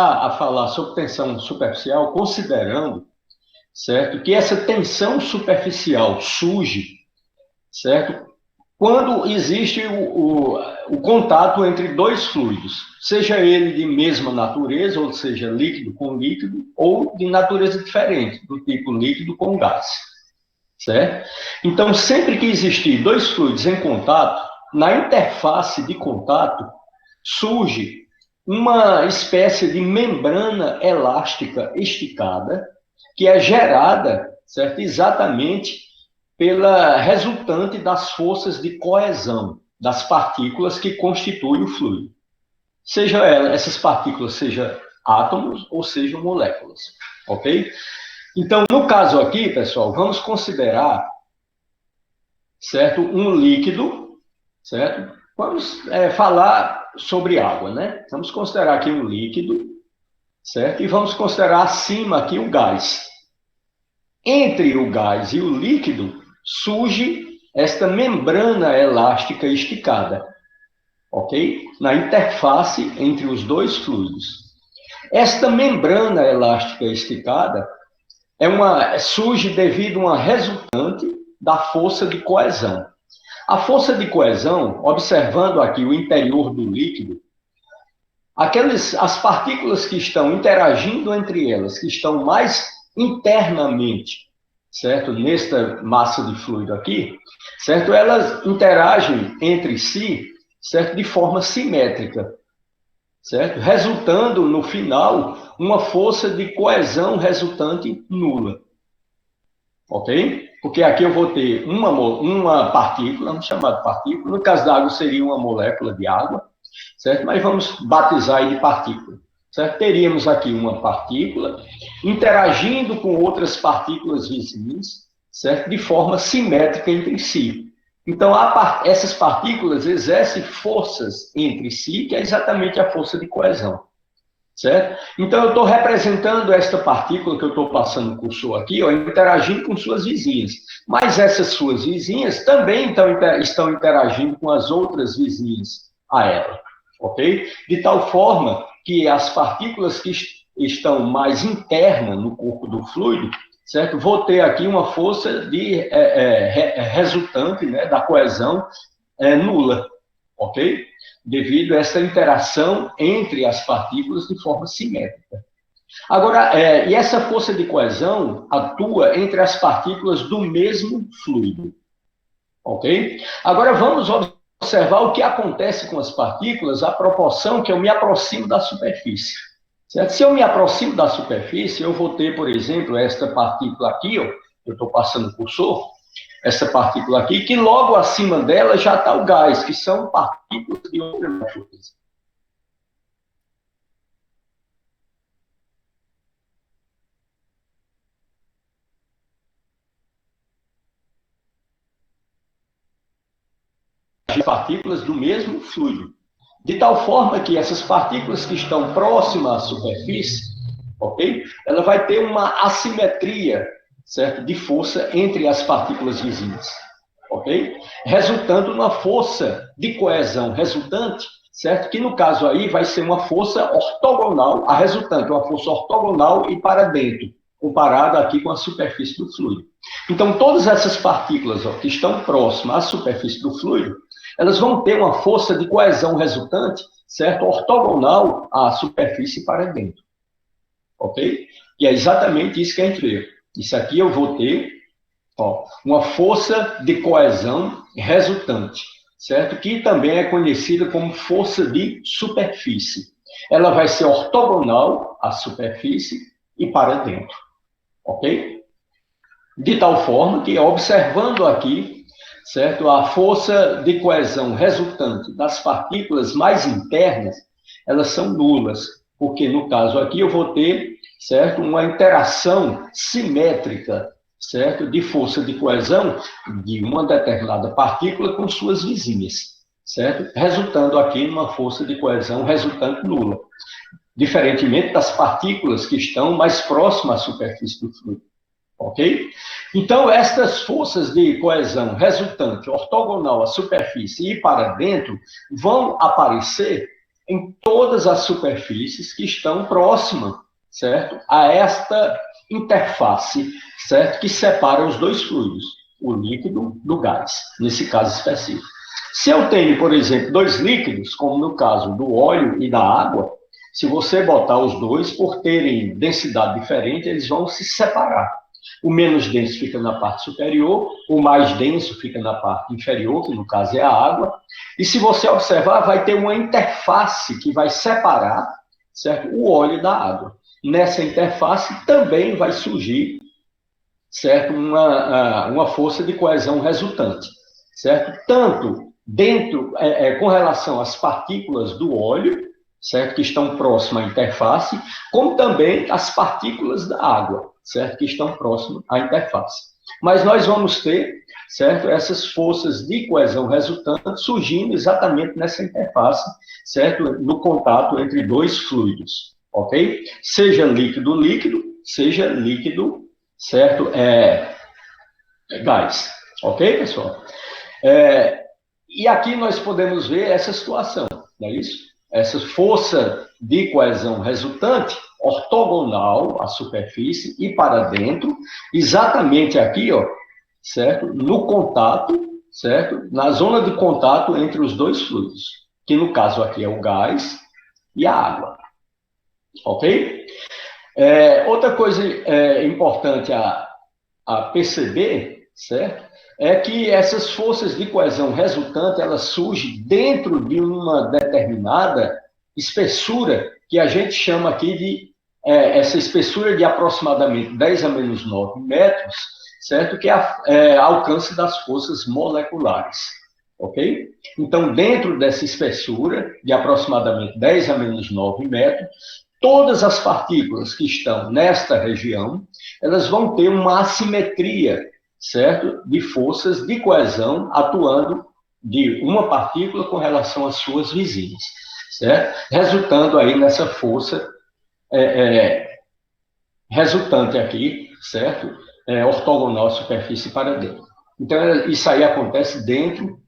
a falar sobre tensão superficial, considerando, certo, que essa tensão superficial surge, certo, quando existe o contato entre dois fluidos, seja ele de mesma natureza, ou seja, líquido com líquido, ou de natureza diferente, do tipo líquido com gás, certo? Então, sempre que existir dois fluidos em contato, na interface de contato, surge uma espécie de membrana elástica esticada, que é gerada, certo? Exatamente pela resultante das forças de coesão das partículas que constituem o fluido. Seja essas partículas, seja átomos ou sejam moléculas, ok? Então, no caso aqui, pessoal, vamos considerar, certo, um líquido, certo? Vamos falar sobre água, né? Vamos considerar aqui um líquido, certo? E vamos considerar acima aqui o gás. Entre o gás e o líquido surge esta membrana elástica esticada, ok? Na interface entre os dois fluidos. Esta membrana elástica esticada surge devido a uma resultante da força de coesão. A força de coesão, observando aqui o interior do líquido, as partículas que estão interagindo entre elas, que estão mais internamente, certo? Nesta massa de fluido aqui, certo? Elas interagem entre si, certo? De forma simétrica, certo? Resultando, no final, uma força de coesão resultante nula, ok? Porque aqui eu vou ter uma partícula, vamos chamar de partícula, no caso da água seria uma molécula de água, certo? Mas vamos batizar ele de partícula, certo? Teríamos aqui uma partícula interagindo com outras partículas vizinhas, certo? De forma simétrica entre si. Então, essas partículas exercem forças entre si, que é exatamente a força de coesão, certo? Então, eu estou representando esta partícula que eu estou passando o cursor aqui, ó, interagindo com suas vizinhas. Mas essas suas vizinhas também estão interagindo com as outras vizinhas a ela, ok? De tal forma que as partículas que estão mais internas no corpo do fluido, certo? Vou ter aqui uma força de resultante, né, da coesão nula, ok? Devido a essa interação entre as partículas de forma simétrica. Agora, e essa força de coesão atua entre as partículas do mesmo fluido, ok? Agora vamos observar o que acontece com as partículas à proporção que eu me aproximo da superfície, certo? Se eu me aproximo da superfície, eu vou ter, por exemplo, esta partícula aqui, ó, eu estou passando o cursor, essa partícula aqui, que logo acima dela já está o gás, que são partículas de outra natureza. Partículas do mesmo fluido. De tal forma que essas partículas que estão próximas à superfície, ok? Ela vai ter uma assimetria, certo? De força entre as partículas vizinhas, ok? Resultando numa força de coesão resultante, certo? Que no caso aí vai ser uma força ortogonal, a resultante, uma força ortogonal e para dentro, comparada aqui com a superfície do fluido. Então, todas essas partículas, ó, que estão próximas à superfície do fluido, elas vão ter uma força de coesão resultante, certo? Ortogonal à superfície para dentro, ok? E é exatamente isso que a gente vê. Isso aqui eu vou ter, ó, uma força de coesão resultante, certo? Que também é conhecida como força de superfície. Ela vai ser ortogonal à superfície e para dentro, ok? De tal forma que, observando aqui, certo, a força de coesão resultante das partículas mais internas, elas são nulas, porque no caso aqui eu vou ter, certo, uma interação simétrica, certo, de força de coesão de uma determinada partícula com suas vizinhas, certo, resultando aqui numa força de coesão resultante nula, diferentemente das partículas que estão mais próximas à superfície do fluido. Ok? Então, estas forças de coesão resultante ortogonal à superfície e para dentro vão aparecer em todas as superfícies que estão próximas, certo? A esta interface, certo? Que separa os dois fluidos, o líquido do gás, nesse caso específico. Se eu tenho, por exemplo, dois líquidos, como no caso do óleo e da água, se você botar os dois, por terem densidade diferente, eles vão se separar. O menos denso fica na parte superior, o mais denso fica na parte inferior, que no caso é a água. E se você observar, vai ter uma interface que vai separar, certo, o óleo da água. Nessa interface também vai surgir, certo, uma força de coesão resultante, certo? Tanto dentro, com relação às partículas do óleo, certo, que estão próximas à interface, como também as partículas da água, certo, que estão próximas à interface. Mas nós vamos ter, certo, essas forças de coesão resultante surgindo exatamente nessa interface, certo, no contato entre dois fluidos, ok? Seja líquido-líquido, seja líquido, certo, gás, ok, pessoal? E aqui nós podemos ver essa situação, não é isso? Essa força de coesão resultante, ortogonal à superfície e para dentro, exatamente aqui, ó, certo? No contato, certo? Na zona de contato entre os dois fluidos, que no caso aqui é o gás e a água, ok? Outra coisa importante a perceber, certo? É que essas forças de coesão resultante, elas surgem dentro de uma determinada espessura, que a gente chama aqui de, essa espessura de aproximadamente 10 a menos 9 metros, certo? Que é alcance das forças moleculares, ok? Então, dentro dessa espessura de aproximadamente 10 a menos 9 metros, todas as partículas que estão nesta região, elas vão ter uma assimetria, certo? De forças de coesão atuando de uma partícula com relação às suas vizinhas, certo? Resultando aí nessa força resultante aqui, certo? Ortogonal à superfície para dentro. Então, isso aí acontece dentro,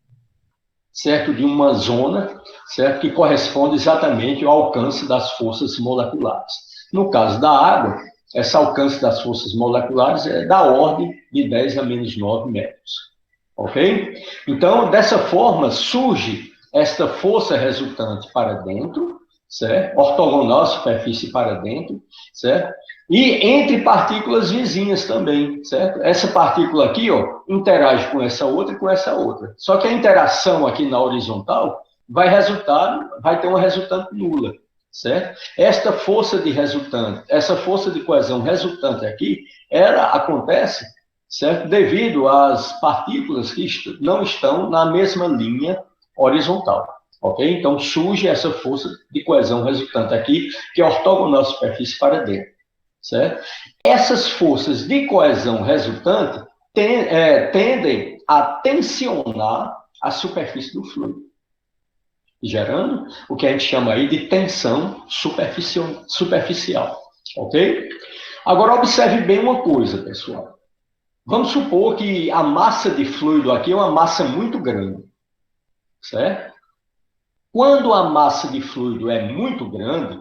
certo, de uma zona, certo, que corresponde exatamente ao alcance das forças moleculares. No caso da água, esse alcance das forças moleculares é da ordem de 10 a menos 9 metros, ok? Então, dessa forma, surge esta força resultante para dentro, certo? Ortogonal à superfície para dentro, certo? E entre partículas vizinhas também, certo? Essa partícula aqui, ó, interage com essa outra e com essa outra. Só que a interação aqui na horizontal vai ter uma resultante nula, certo? Esta força de resultante, essa força de coesão resultante aqui, ela acontece, certo? Devido às partículas que não estão na mesma linha horizontal, ok? Então surge essa força de coesão resultante aqui, que é ortogonal à superfície para dentro, certo? Essas forças de coesão resultante tendem a tensionar a superfície do fluido, gerando o que a gente chama aí de tensão superficial, ok? Agora, observe bem uma coisa, pessoal. Vamos supor que a massa de fluido aqui é uma massa muito grande, certo? Quando a massa de fluido é muito grande,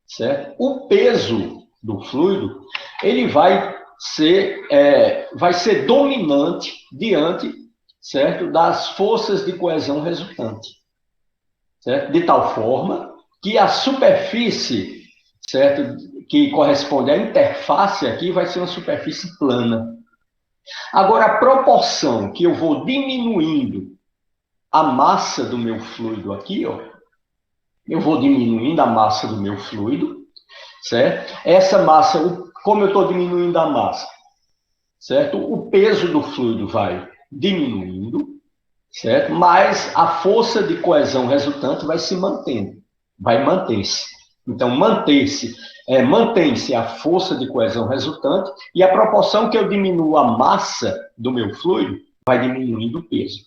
certo? O peso do fluido, ele vai ser dominante diante, certo, das forças de coesão resultante, certo? De tal forma que a superfície, certo, que corresponde à interface aqui, vai ser uma superfície plana. Agora, a proporção que eu vou diminuindo a massa do meu fluido aqui, ó, eu vou diminuindo a massa do meu fluido, certo? Essa massa, como eu estou diminuindo a massa, certo? O peso do fluido vai diminuindo, certo? Mas a força de coesão resultante vai se mantendo, vai manter-se. Então, mantém-se a força de coesão resultante e a proporção que eu diminuo a massa do meu fluido vai diminuindo o peso.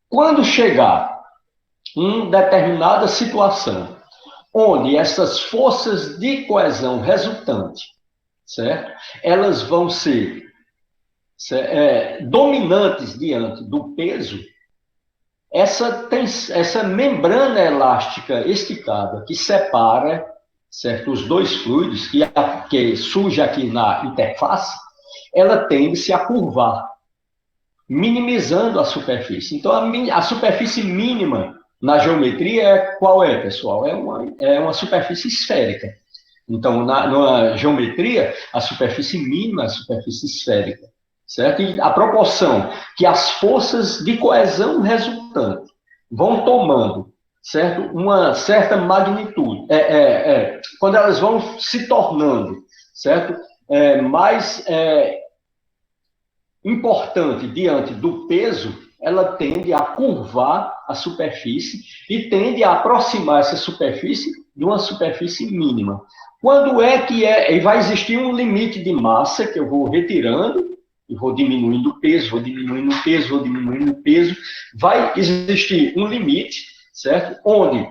Quando chegar em determinada situação onde essas forças de coesão resultante, certo? Elas vão ser dominantes diante do peso, essa membrana elástica esticada que separa, certo, os dois fluidos, que surge aqui na interface, ela tende-se a curvar, minimizando a superfície. Então, a superfície mínima na geometria qual é, pessoal? É uma superfície esférica. Então, na geometria, a superfície mínima é a superfície esférica, certo? E a proporção que as forças de coesão resultantes vão tomando, certo? Uma certa magnitude, quando elas vão se tornando, certo? Mais importante diante do peso, ela tende a curvar a superfície e tende a aproximar essa superfície de uma superfície mínima. Quando e vai existir um limite de massa que eu vou retirando, e vou diminuindo o peso, vou diminuindo o peso, vou diminuindo o peso, vai existir um limite, certo? Onde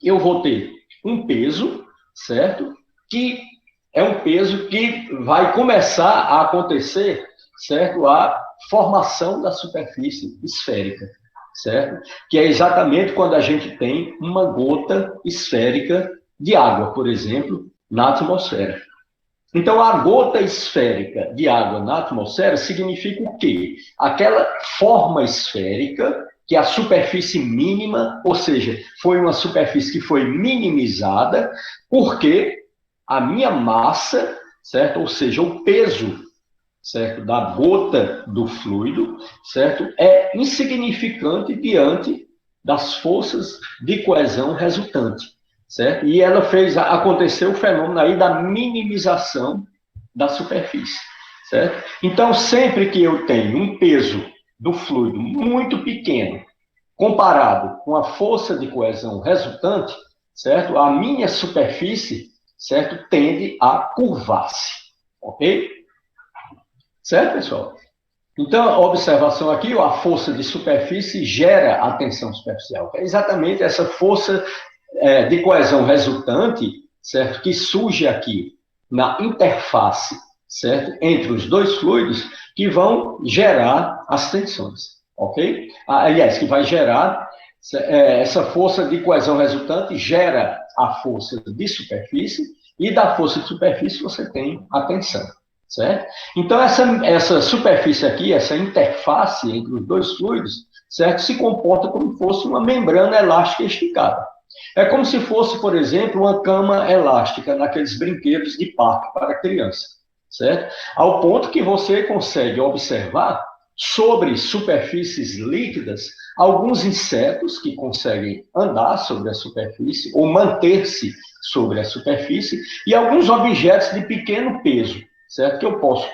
eu vou ter um peso, certo? Que é um peso que vai começar a acontecer, certo? A formação da superfície esférica, certo? Que é exatamente quando a gente tem uma gota esférica de água, por exemplo, na atmosfera. Então, a gota esférica de água na atmosfera significa o quê? Aquela forma esférica, que é a superfície mínima, ou seja, foi uma superfície que foi minimizada, porque a minha massa, certo? Ou seja, o peso, certo, da gota do fluido, certo, é insignificante diante das forças de coesão resultantes, certo? E ela acontecer o fenômeno aí da minimização da superfície, certo? Então, sempre que eu tenho um peso do fluido muito pequeno, comparado com a força de coesão resultante, certo? A minha superfície, certo, tende a curvar-se, ok? Certo, pessoal? Então, a observação aqui, a força de superfície gera a tensão superficial. É exatamente essa força de coesão resultante, certo, que surge aqui na interface, certo, entre os dois fluidos, que vão gerar as tensões, ok? Aliás, que vai gerar essa força de coesão resultante gera a força de superfície e da força de superfície você tem a tensão. Certo? Então, essa superfície aqui, essa interface entre os dois fluidos, certo? Se comporta como se fosse uma membrana elástica esticada. É como se fosse, por exemplo, uma cama elástica naqueles brinquedos de parque para criança, certo? Ao ponto que você consegue observar sobre superfícies líquidas alguns insetos que conseguem andar sobre a superfície ou manter-se sobre a superfície e alguns objetos de pequeno peso, certo? Que eu posso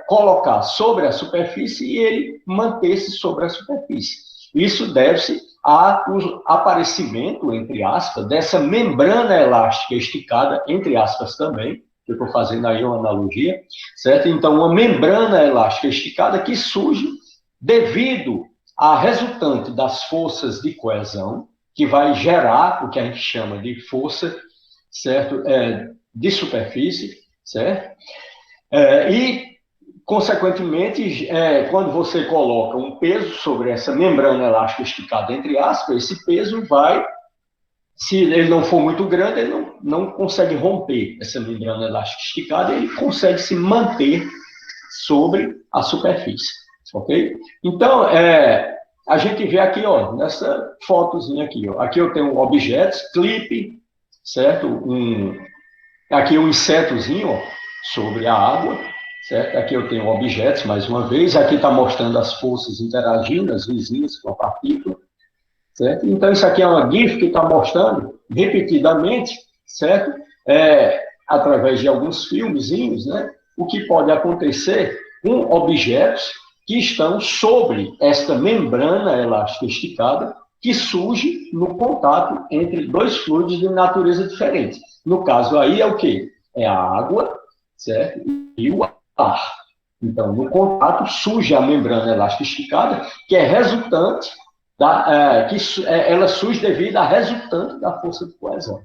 colocar sobre a superfície e ele manter-se sobre a superfície. Isso deve-se ao aparecimento, entre aspas, dessa membrana elástica esticada, entre aspas também, que eu estou fazendo aí uma analogia, certo? Então, uma membrana elástica esticada que surge devido à resultante das forças de coesão, que vai gerar o que a gente chama de força, certo? De superfície, certo? E, consequentemente, quando você coloca um peso sobre essa membrana elástica esticada, entre aspas, esse peso vai, se ele não for muito grande, ele não consegue romper essa membrana elástica esticada, ele consegue se manter sobre a superfície, ok? Então, a gente vê aqui, ó, nessa fotozinha aqui, ó, aqui eu tenho objetos, clipe, certo? Aqui um insetozinho, ó, sobre a água, certo? Aqui eu tenho objetos, mais uma vez, aqui está mostrando as forças interagindo, as vizinhas com a partícula, certo? Então, isso aqui é uma GIF que está mostrando repetidamente, certo? Através de alguns filmezinhos, né? O que pode acontecer com objetos que estão sobre esta membrana elástica esticada, que surge no contato entre dois fluidos de natureza diferente. No caso aí é o quê? É a água, certo? E o ar. Então, no contato surge a membrana elástica esticada, que é resultante ela surge devido à resultante da força de coesão,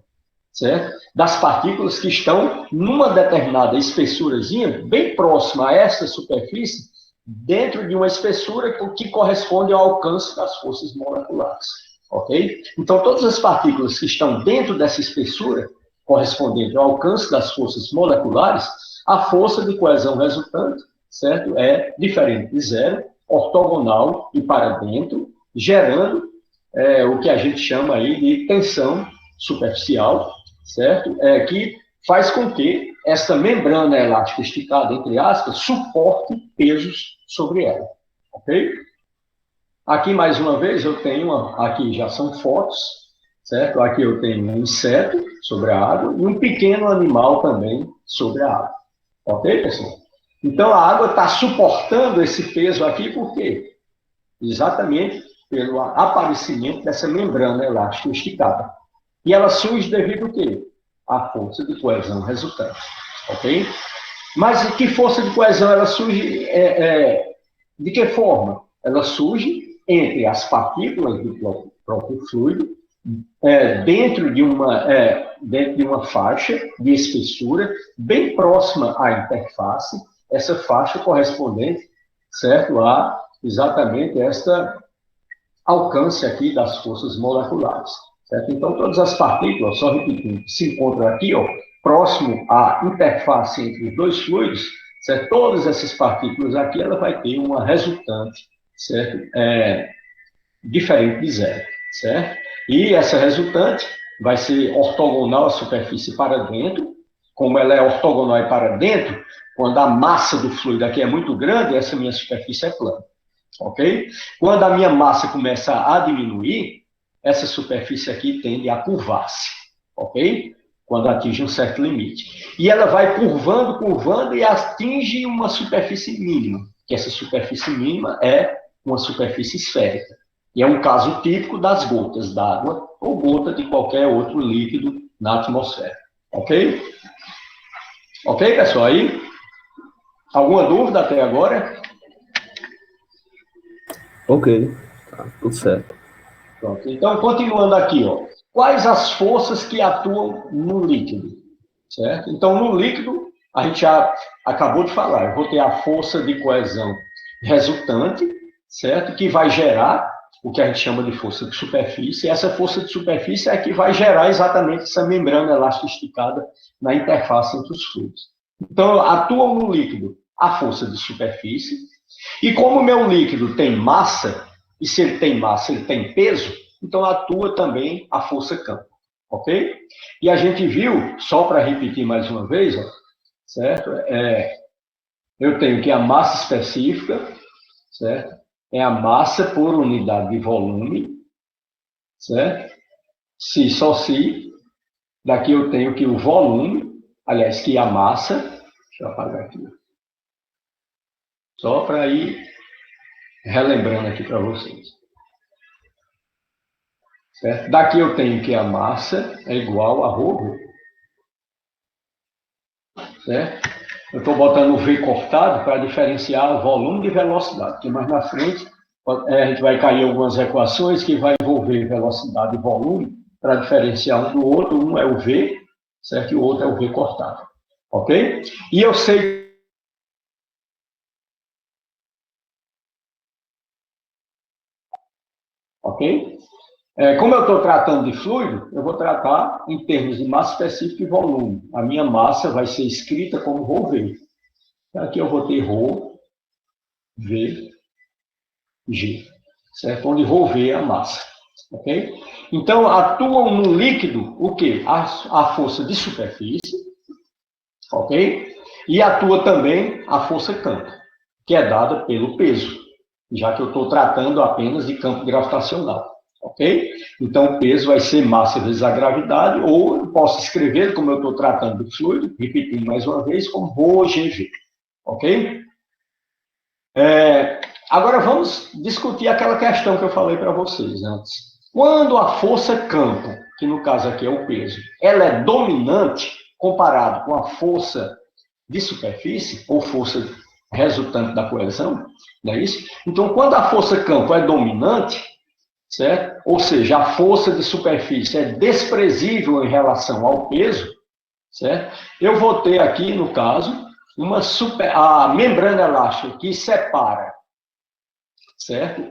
certo? Das partículas que estão numa determinada espessurazinha, bem próxima a essa superfície, dentro de uma espessura que corresponde ao alcance das forças moleculares, ok? Então, todas as partículas que estão dentro dessa espessura, correspondente ao alcance das forças moleculares, a força de coesão resultante, certo? É diferente de zero, ortogonal e para dentro, gerando o que a gente chama aí de tensão superficial, certo? Que faz com que essa membrana elástica esticada, entre aspas, suporte pesos sobre ela, ok? Aqui, mais uma vez, eu tenho, aqui já são fotos, certo? Aqui eu tenho um inseto sobre a água e um pequeno animal também sobre a água, ok, pessoal? Então, a água está suportando esse peso aqui, por quê? Exatamente pelo aparecimento dessa membrana elástica esticada. E ela surge devido ao quê? À força de coesão resultante, ok? Mas que força de coesão ela surge? De que forma? Ela surge entre as partículas do próprio fluido, dentro de uma faixa de espessura bem próxima à interface, essa faixa correspondente, certo, a exatamente esta alcance aqui das forças moleculares, certo? Então, todas as partículas, só repetindo, se encontram aqui, ó, próximo à interface entre os dois fluidos, certo? Todas essas partículas aqui, ela vai ter uma resultante, certo? Diferente de zero, certo? E essa resultante vai ser ortogonal à superfície para dentro. Como ela é ortogonal e para dentro, quando a massa do fluido aqui é muito grande, essa minha superfície é plana, ok? Quando a minha massa começa a diminuir, essa superfície aqui tende a curvar-se, ok? Quando atinge um certo limite. E ela vai curvando, curvando e atinge uma superfície mínima, que essa superfície mínima é uma superfície esférica. E é um caso típico das gotas d'água ou gota de qualquer outro líquido na atmosfera. Ok? Ok, pessoal? Aí? Alguma dúvida até agora? Ok, tá, tudo certo. Pronto. Então, continuando aqui, ó. Quais as forças que atuam no líquido? Certo? Então, no líquido, a gente já acabou de falar. Eu vou ter a força de coesão resultante, certo? Que vai gerar o que a gente chama de força de superfície. E essa força de superfície é a que vai gerar exatamente essa membrana elástica esticada na interface entre os fluidos. Então, atuam no líquido a força de superfície. E como o meu líquido tem massa, e se ele tem massa, ele tem peso, então atua também a força campo, ok? E a gente viu, só para repetir mais uma vez, ó, certo? Eu tenho que a massa específica, certo? É a massa por unidade de volume, certo? Se, só se. Daqui eu tenho que o volume, aliás, que a massa, deixa eu apagar aqui, só para ir relembrando aqui para vocês. Certo? Daqui eu tenho que a massa é igual a ρ, certo? Eu estou botando o V cortado para diferenciar volume de velocidade, porque mais na frente a gente vai cair algumas equações que vai envolver velocidade e volume para diferenciar um do outro. Um é o V, certo? E o outro é o V cortado, ok? E eu sei... Ok? Como eu estou tratando de fluido, eu vou tratar em termos de massa específica e volume. A minha massa vai ser escrita como ρV. Aqui eu vou ter ρ, V, G, certo? Onde ρV é a massa, ok? Então, atuam no líquido o quê? A força de superfície, ok? E atua também a força campo, que é dada pelo peso, já que eu estou tratando apenas de campo gravitacional, ok? Então, o peso vai ser massa vezes a gravidade, ou eu posso escrever, como eu estou tratando do fluido, repetindo mais uma vez, como ρGV, ok? Agora vamos discutir aquela questão que eu falei para vocês antes. Quando a força campo, que no caso aqui é o peso, ela é dominante comparado com a força de superfície, ou força resultante da coesão, não é isso? Então, quando a força campo é dominante, certo? Ou seja, a força de superfície é desprezível em relação ao peso, certo? Eu vou ter aqui, no caso, a membrana elástica que separa, certo?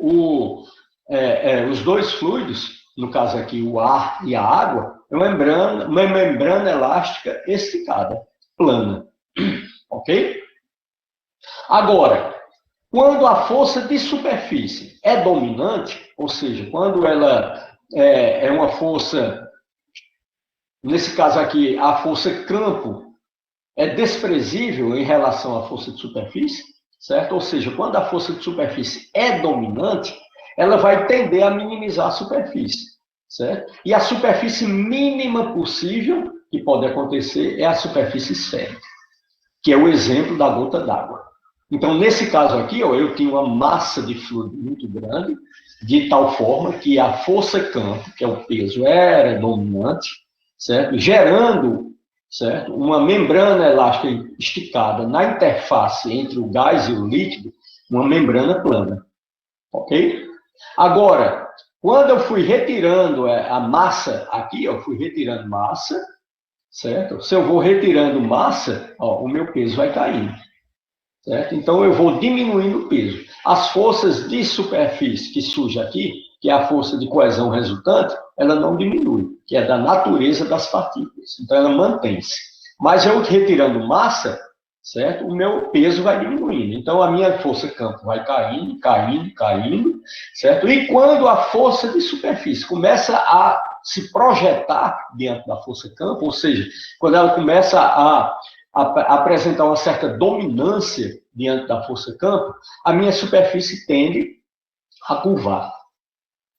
Os dois fluidos, no caso aqui o ar e a água, é uma membrana elástica esticada, plana, ok? Agora, quando a força de superfície é dominante, ou seja, quando ela é uma força, nesse caso aqui, a força campo é desprezível em relação à força de superfície, certo? Ou seja, quando a força de superfície é dominante, ela vai tender a minimizar a superfície, certo? E a superfície mínima possível que pode acontecer é a superfície esférica, que é o exemplo da gota d'água. Então, nesse caso aqui, ó, eu tinha uma massa de fluido muito grande, de tal forma que a força-campo, que é o peso, era dominante, certo? Gerando, certo? Uma membrana elástica esticada na interface entre o gás e o líquido, uma membrana plana, ok? Agora, quando eu fui retirando a massa aqui, eu fui retirando massa, certo? Se eu vou retirando massa, ó, o meu peso vai caindo. Certo? Então, eu vou diminuindo o peso. As forças de superfície que surge aqui, que é a força de coesão resultante, ela não diminui, que é da natureza das partículas. Então, ela mantém-se. Mas eu retirando massa, certo? O meu peso vai diminuindo. Então, a minha força-campo vai caindo, caindo, caindo, certo? E quando a força de superfície começa a se projetar diante da força-campo, ou seja, quando ela começa a apresentar uma certa dominância diante da força-campo, a minha superfície tende a curvar,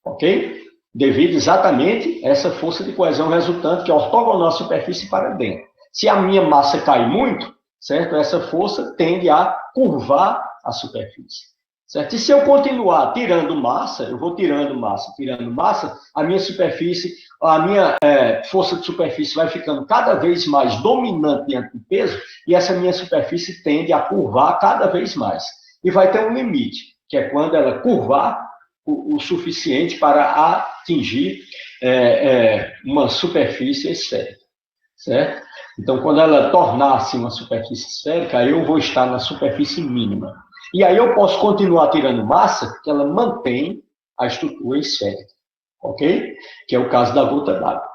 ok? Devido exatamente a essa força de coesão resultante que é ortogonal à superfície para dentro. Se a minha massa cai muito, certo? Essa força tende a curvar a superfície. Certo? E se eu continuar tirando massa, eu vou tirando massa, a minha superfície, a minha força de superfície vai ficando cada vez mais dominante diante do peso, e essa minha superfície tende a curvar cada vez mais. E vai ter um limite, que é quando ela curvar o suficiente para atingir uma superfície esférica. Certo? Então, quando ela tornar-se uma superfície esférica, aí eu vou estar na superfície mínima. E aí eu posso continuar tirando massa, que ela mantém a estrutura esférica, ok? Que é o caso da gota d'água.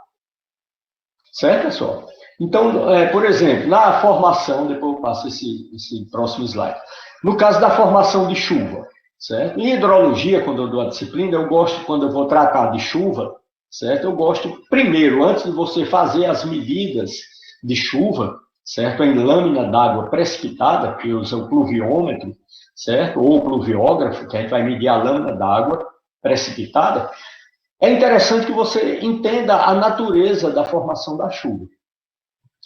Certo, pessoal? Então, por exemplo, na formação, depois eu passo esse próximo slide. No caso da formação de chuva, certo? Em hidrologia, quando eu dou a disciplina, eu gosto, quando eu vou tratar de chuva, certo? Eu gosto, primeiro, antes de você fazer as medidas de chuva, certo? Em lâmina d'água precipitada, que usa o pluviômetro, certo? Ou o pluviógrafo, que a gente vai medir a lâmina d'água precipitada, é interessante que você entenda a natureza da formação da chuva.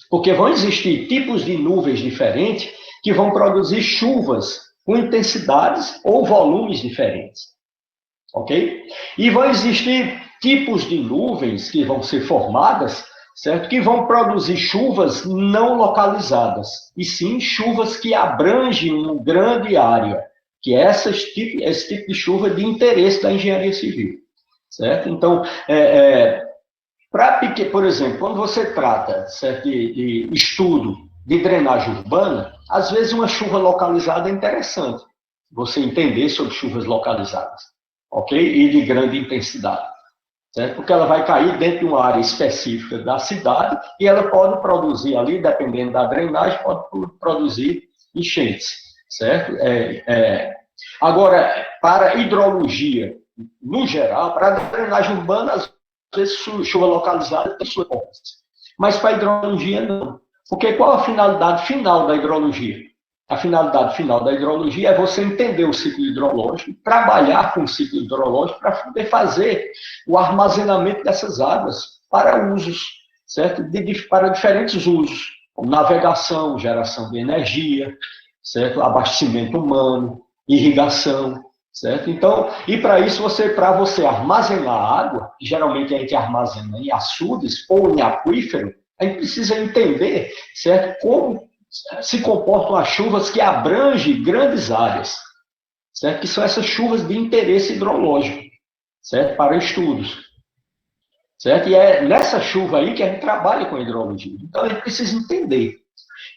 Porque vão existir tipos de nuvens diferentes que vão produzir chuvas com intensidades ou volumes diferentes. Ok? E vão existir tipos de nuvens que vão ser formadas, certo? Que vão produzir chuvas não localizadas, e sim chuvas que abrangem uma grande área, que é esse tipo de chuva de interesse da engenharia civil. Certo? Então, por exemplo, quando você trata, certo, de estudo de drenagem urbana, às vezes uma chuva localizada é interessante, você entender sobre chuvas localizadas, ok? E de grande intensidade, certo? Porque ela vai cair dentro de uma área específica da cidade e ela pode produzir ali, dependendo da drenagem, pode produzir enchentes, certo? Agora, para hidrologia, no geral, para a drenagem urbana, às vezes chuva localizada tem sua importância. Mas para a hidrologia, não. Porque qual a finalidade final da hidrologia? A finalidade final da hidrologia é você entender o ciclo hidrológico, trabalhar com o ciclo hidrológico para poder fazer o armazenamento dessas águas para usos, certo? Para diferentes usos, como navegação, geração de energia, certo? Abastecimento humano, irrigação, certo? Então, e para isso, para você armazenar água, geralmente a gente armazena em açudes ou em aquífero, a gente precisa entender, certo? Como se comportam as chuvas que abrangem grandes áreas, certo? Que são essas chuvas de interesse hidrológico, certo? Para estudos, certo? E é nessa chuva aí que a gente trabalha com a hidrologia. Então, a gente precisa entender.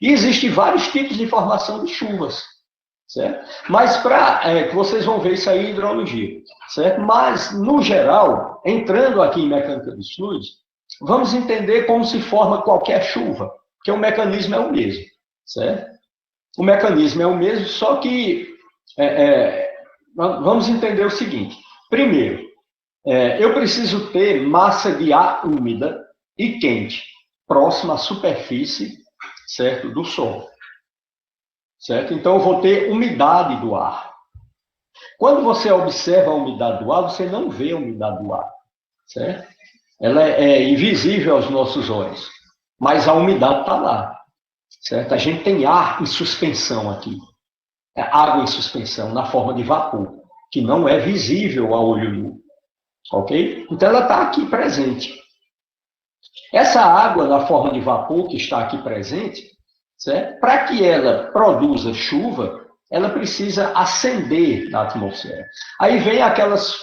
E existem vários tipos de formação de chuvas, certo? Mas que vocês vão ver isso aí em hidrologia, certo? Mas, no geral, entrando aqui em mecânica dos fluidos, vamos entender como se forma qualquer chuva, porque o mecanismo é o mesmo, certo? O mecanismo é o mesmo, só que vamos entender o seguinte. Primeiro, eu preciso ter massa de ar úmida e quente, próxima à superfície, certo, do solo. Certo? Então, eu vou ter umidade do ar. Quando você observa a umidade do ar, você não vê a umidade do ar. Certo? Ela é invisível aos nossos olhos, mas a umidade está lá. Certo? A gente tem ar em suspensão aqui. Água em suspensão, na forma de vapor, que não é visível a olho nu. Ok? Então, ela está aqui presente. Essa água na forma de vapor que está aqui presente, para que ela produza chuva, ela precisa ascender na atmosfera. Aí vem aquelas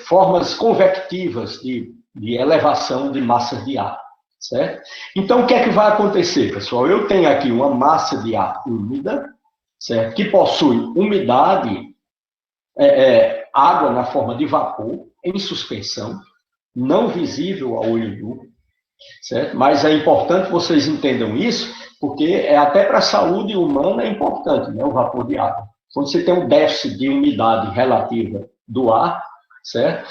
formas convectivas de elevação de massas de ar. Certo? Então, o que é que vai acontecer, pessoal? Eu tenho aqui uma massa de ar úmida, certo? Que possui umidade, água na forma de vapor, em suspensão, não visível a olho nu, certo? Mas é importante que vocês entendam isso, porque até para a saúde humana é importante, né, o vapor de água. Quando você tem um déficit de umidade relativa do ar, certo?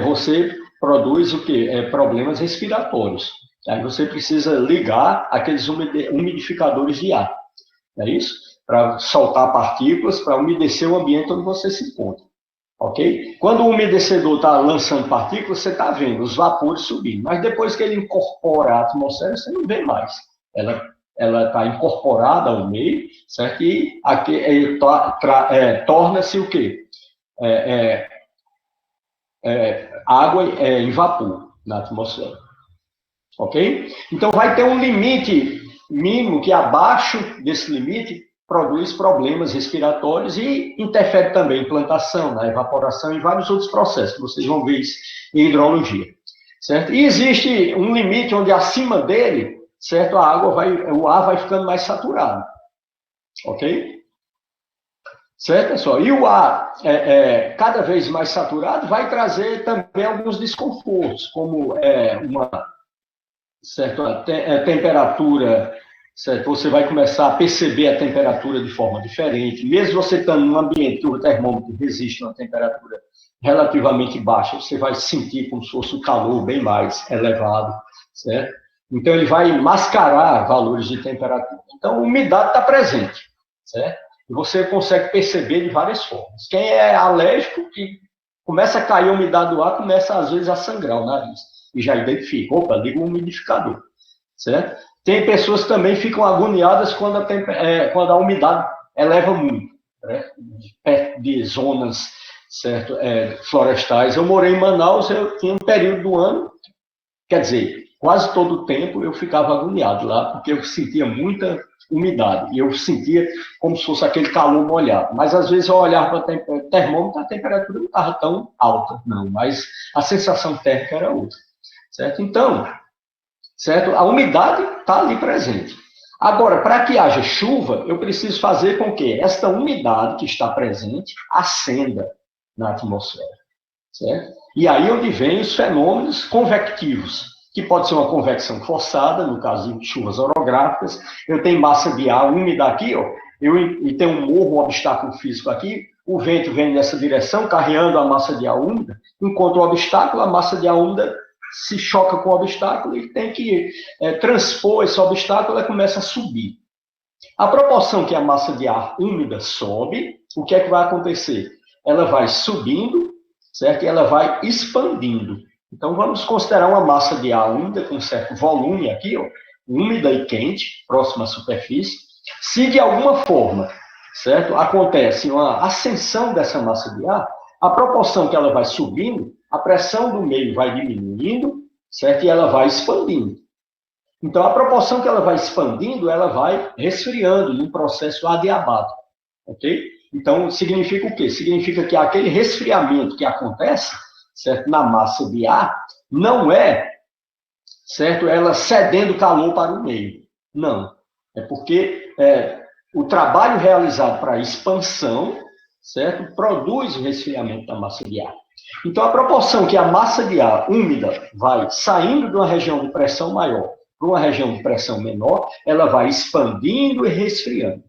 Você produz o quê? Problemas respiratórios. Aí você precisa ligar aqueles umidificadores de ar, não é isso? Para soltar partículas, para umedecer o ambiente onde você se encontra. Ok? Quando o umedecedor está lançando partículas, você está vendo os vapores subindo. Mas depois que ele incorpora a atmosfera, você não vê mais. Ela está incorporada ao meio, certo? E torna-se o quê? Água em vapor na atmosfera. Ok? Então, vai ter um limite mínimo que, abaixo desse limite, produz problemas respiratórios e interfere também em plantação, na evaporação e vários outros processos, que vocês vão ver isso em hidrologia. Certo? E existe um limite onde, acima dele, certo, o ar vai ficando mais saturado. Ok? Certo, pessoal? E o ar, cada vez mais saturado, vai trazer também alguns desconfortos, como uma certa temperatura, certo? Você vai começar a perceber a temperatura de forma diferente. Mesmo você estando num ambiente que o termômetro resiste a uma temperatura relativamente baixa, você vai sentir como se fosse o calor bem mais elevado, certo? Então, ele vai mascarar valores de temperatura. Então, a umidade está presente, certo? E você consegue perceber de várias formas. Quem é alérgico, que começa a cair a umidade do ar, começa, às vezes, a sangrar o nariz. E já identifica, opa, liga o umidificador, certo? Tem pessoas que também ficam agoniadas quando a umidade eleva muito, né? Perto de zonas, certo? Florestais. Eu morei em Manaus, eu tinha um período do ano, quer dizer, quase todo o tempo eu ficava agoniado lá, porque eu sentia muita umidade, e eu sentia como se fosse aquele calor molhado. Mas, às vezes, eu olhava para o termômetro, a temperatura não estava tão alta, não, mas a sensação térmica era outra. Certo? Então, certo? A umidade está ali presente. Agora, para que haja chuva, eu preciso fazer com que esta umidade que está presente ascenda na atmosfera. Certo? E aí onde vem os fenômenos convectivos, que pode ser uma convecção forçada, no caso de chuvas orográficas. Eu tenho massa de ar úmida aqui, ó, e tem um morro, um obstáculo físico aqui, o vento vem nessa direção, carregando a massa de ar úmida, enquanto o obstáculo, a massa de ar úmida se choca com o obstáculo e tem que transpor esse obstáculo e começa a subir. A proporção que a massa de ar úmida sobe, o que é que vai acontecer? Ela vai subindo, certo? E ela vai expandindo. Então, vamos considerar uma massa de ar úmida com certo volume aqui, ó, úmida e quente, próxima à superfície. Se de alguma forma, certo, acontece uma ascensão dessa massa de ar, a proporção que ela vai subindo, a pressão do meio vai diminuindo, certo? E ela vai expandindo. Então, a proporção que ela vai expandindo, ela vai resfriando num processo adiabático, ok? Então, significa o quê? Significa que aquele resfriamento que acontece, certo, na massa de ar, não é certo? Ela cedendo calor para o meio. Não. É porque o trabalho realizado para a expansão, certo? Produz o resfriamento da massa de ar. Então, a proporção que a massa de ar úmida vai saindo de uma região de pressão maior para uma região de pressão menor, ela vai expandindo e resfriando.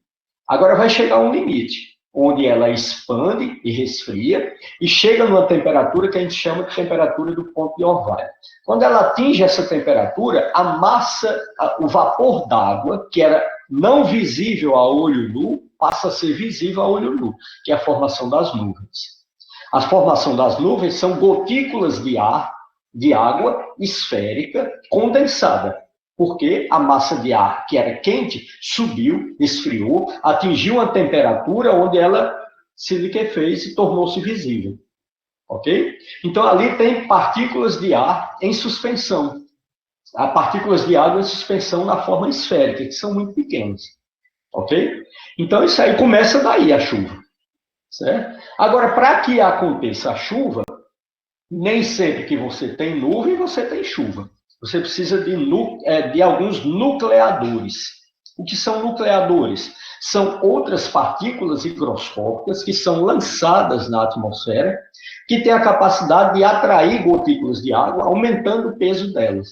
Agora vai chegar um limite, onde ela expande e resfria, e chega numa temperatura que a gente chama de temperatura do ponto de orvalho. Quando ela atinge essa temperatura, a massa, o vapor d'água, que era não visível a olho nu, passa a ser visível a olho nu, que é a formação das nuvens. A formação das nuvens são gotículas de ar, de água esférica condensada, porque a massa de ar, que era quente, subiu, esfriou, atingiu uma temperatura onde ela se liquefez e tornou-se visível. Ok? Então, ali tem partículas de ar em suspensão. Há partículas de água em suspensão na forma esférica, que são muito pequenas. Ok? Então, isso aí começa daí a chuva. Certo? Agora, para que aconteça a chuva, nem sempre que você tem nuvem, você tem chuva. Você precisa de alguns nucleadores. O que são nucleadores? São outras partículas higroscópicas que são lançadas na atmosfera, que têm a capacidade de atrair gotículas de água, aumentando o peso delas.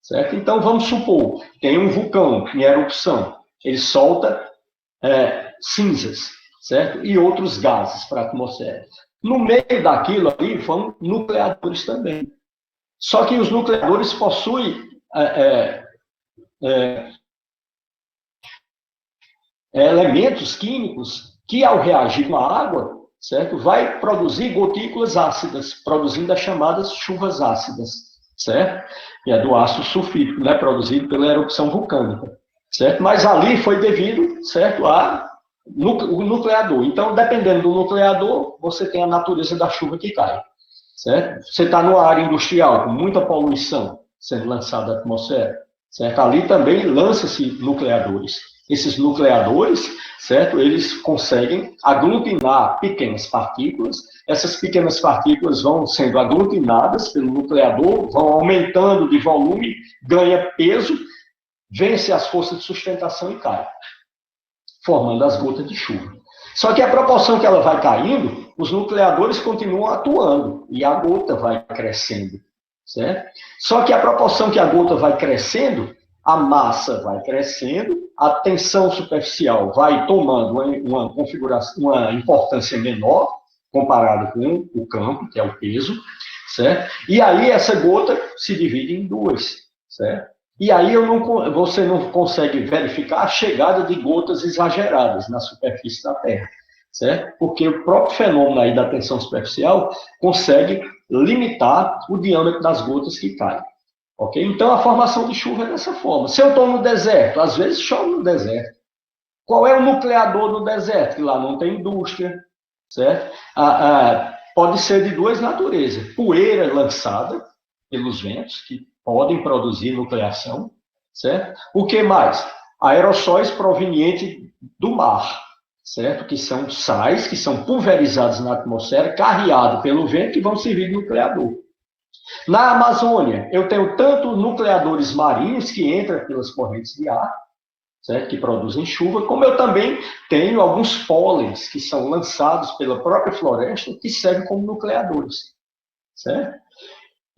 Certo? Então, vamos supor, tem um vulcão em erupção, ele solta cinzas, certo? E outros gases para a atmosfera. No meio daquilo ali vão nucleadores também. Só que os nucleadores possuem elementos químicos que, ao reagir com a água, certo, vai produzir gotículas ácidas, produzindo as chamadas chuvas ácidas, certo? E é do ácido sulfídrico, né, produzido pela erupção vulcânica, certo? Mas ali foi devido, certo, o nucleador. Então, dependendo do nucleador, você tem a natureza da chuva que cai, certo? Você está numa área industrial com muita poluição sendo lançada à atmosfera, certo? Ali também lança-se nucleadores. Esses nucleadores, certo? Eles conseguem aglutinar pequenas partículas. Essas pequenas partículas vão sendo aglutinadas pelo nucleador, vão aumentando de volume, ganha peso, vence as forças de sustentação e cai, formando as gotas de chuva. Só que a proporção que ela vai caindo, os nucleadores continuam atuando e a gota vai crescendo, certo? Só que a proporção que a gota vai crescendo, a massa vai crescendo, a tensão superficial vai tomando uma configuração, uma importância menor comparado com o campo, que é o peso, certo? E aí essa gota se divide em duas, certo? E aí você não consegue verificar a chegada de gotas exageradas na superfície da Terra, certo? Porque o próprio fenômeno aí da tensão superficial consegue limitar o diâmetro das gotas que caem. Ok? Então, a formação de chuva é dessa forma. Se eu estou no deserto, às vezes chove no deserto. Qual é o nucleador do deserto? Que lá não tem indústria, certo? Pode ser de duas naturezas. Poeira lançada pelos ventos, que podem produzir nucleação, certo? O que mais? Aerossóis provenientes do mar, certo? Que são sais que são pulverizados na atmosfera, carreados pelo vento, que vão servir de nucleador. Na Amazônia, eu tenho tanto nucleadores marinhos que entram pelas correntes de ar, certo? Que produzem chuva, como eu também tenho alguns pólens que são lançados pela própria floresta que servem como nucleadores, certo?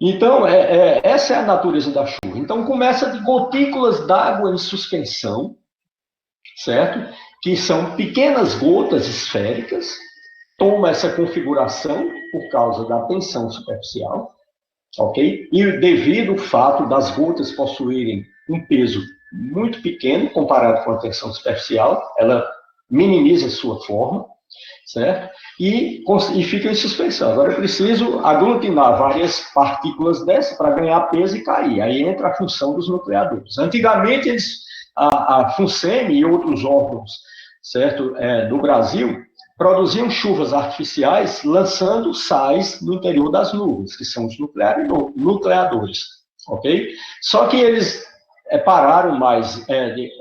Então, essa é a natureza da chuva. Então, começa de gotículas d'água em suspensão, certo? Que são pequenas gotas esféricas, toma essa configuração por causa da tensão superficial, ok? E devido ao fato das gotas possuírem um peso muito pequeno comparado com a tensão superficial, ela minimiza sua forma, certo? E fica em suspensão. Agora eu preciso aglutinar várias partículas dessas para ganhar peso e cair. Aí entra a função dos nucleadores. Antigamente, a FUNSEMI e outros órgãos, certo, do Brasil, produziam chuvas artificiais lançando sais no interior das nuvens, que são os nucleadores, ok? Só que eles pararam mais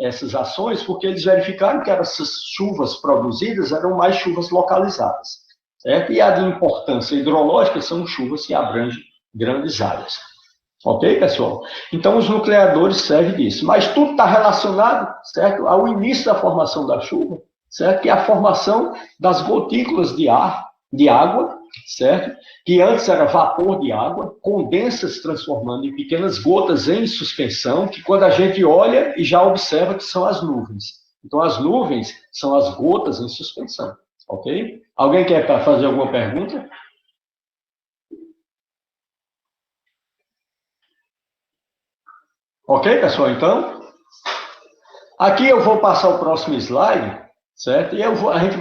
essas ações porque eles verificaram que essas chuvas produzidas eram mais chuvas localizadas, certo? E a de importância hidrológica são chuvas que abrangem grandes áreas. Ok, pessoal? Então, os nucleadores servem disso. Mas tudo está relacionado, certo, ao início da formação da chuva, certo? Que é a formação das gotículas de ar, de água, certo? Que antes era vapor de água, condensa se transformando em pequenas gotas em suspensão, que quando a gente olha e já observa que são as nuvens. Então, as nuvens são as gotas em suspensão, ok? Alguém quer fazer alguma pergunta? Ok, pessoal? Então, aqui eu vou passar o próximo slide, certo? E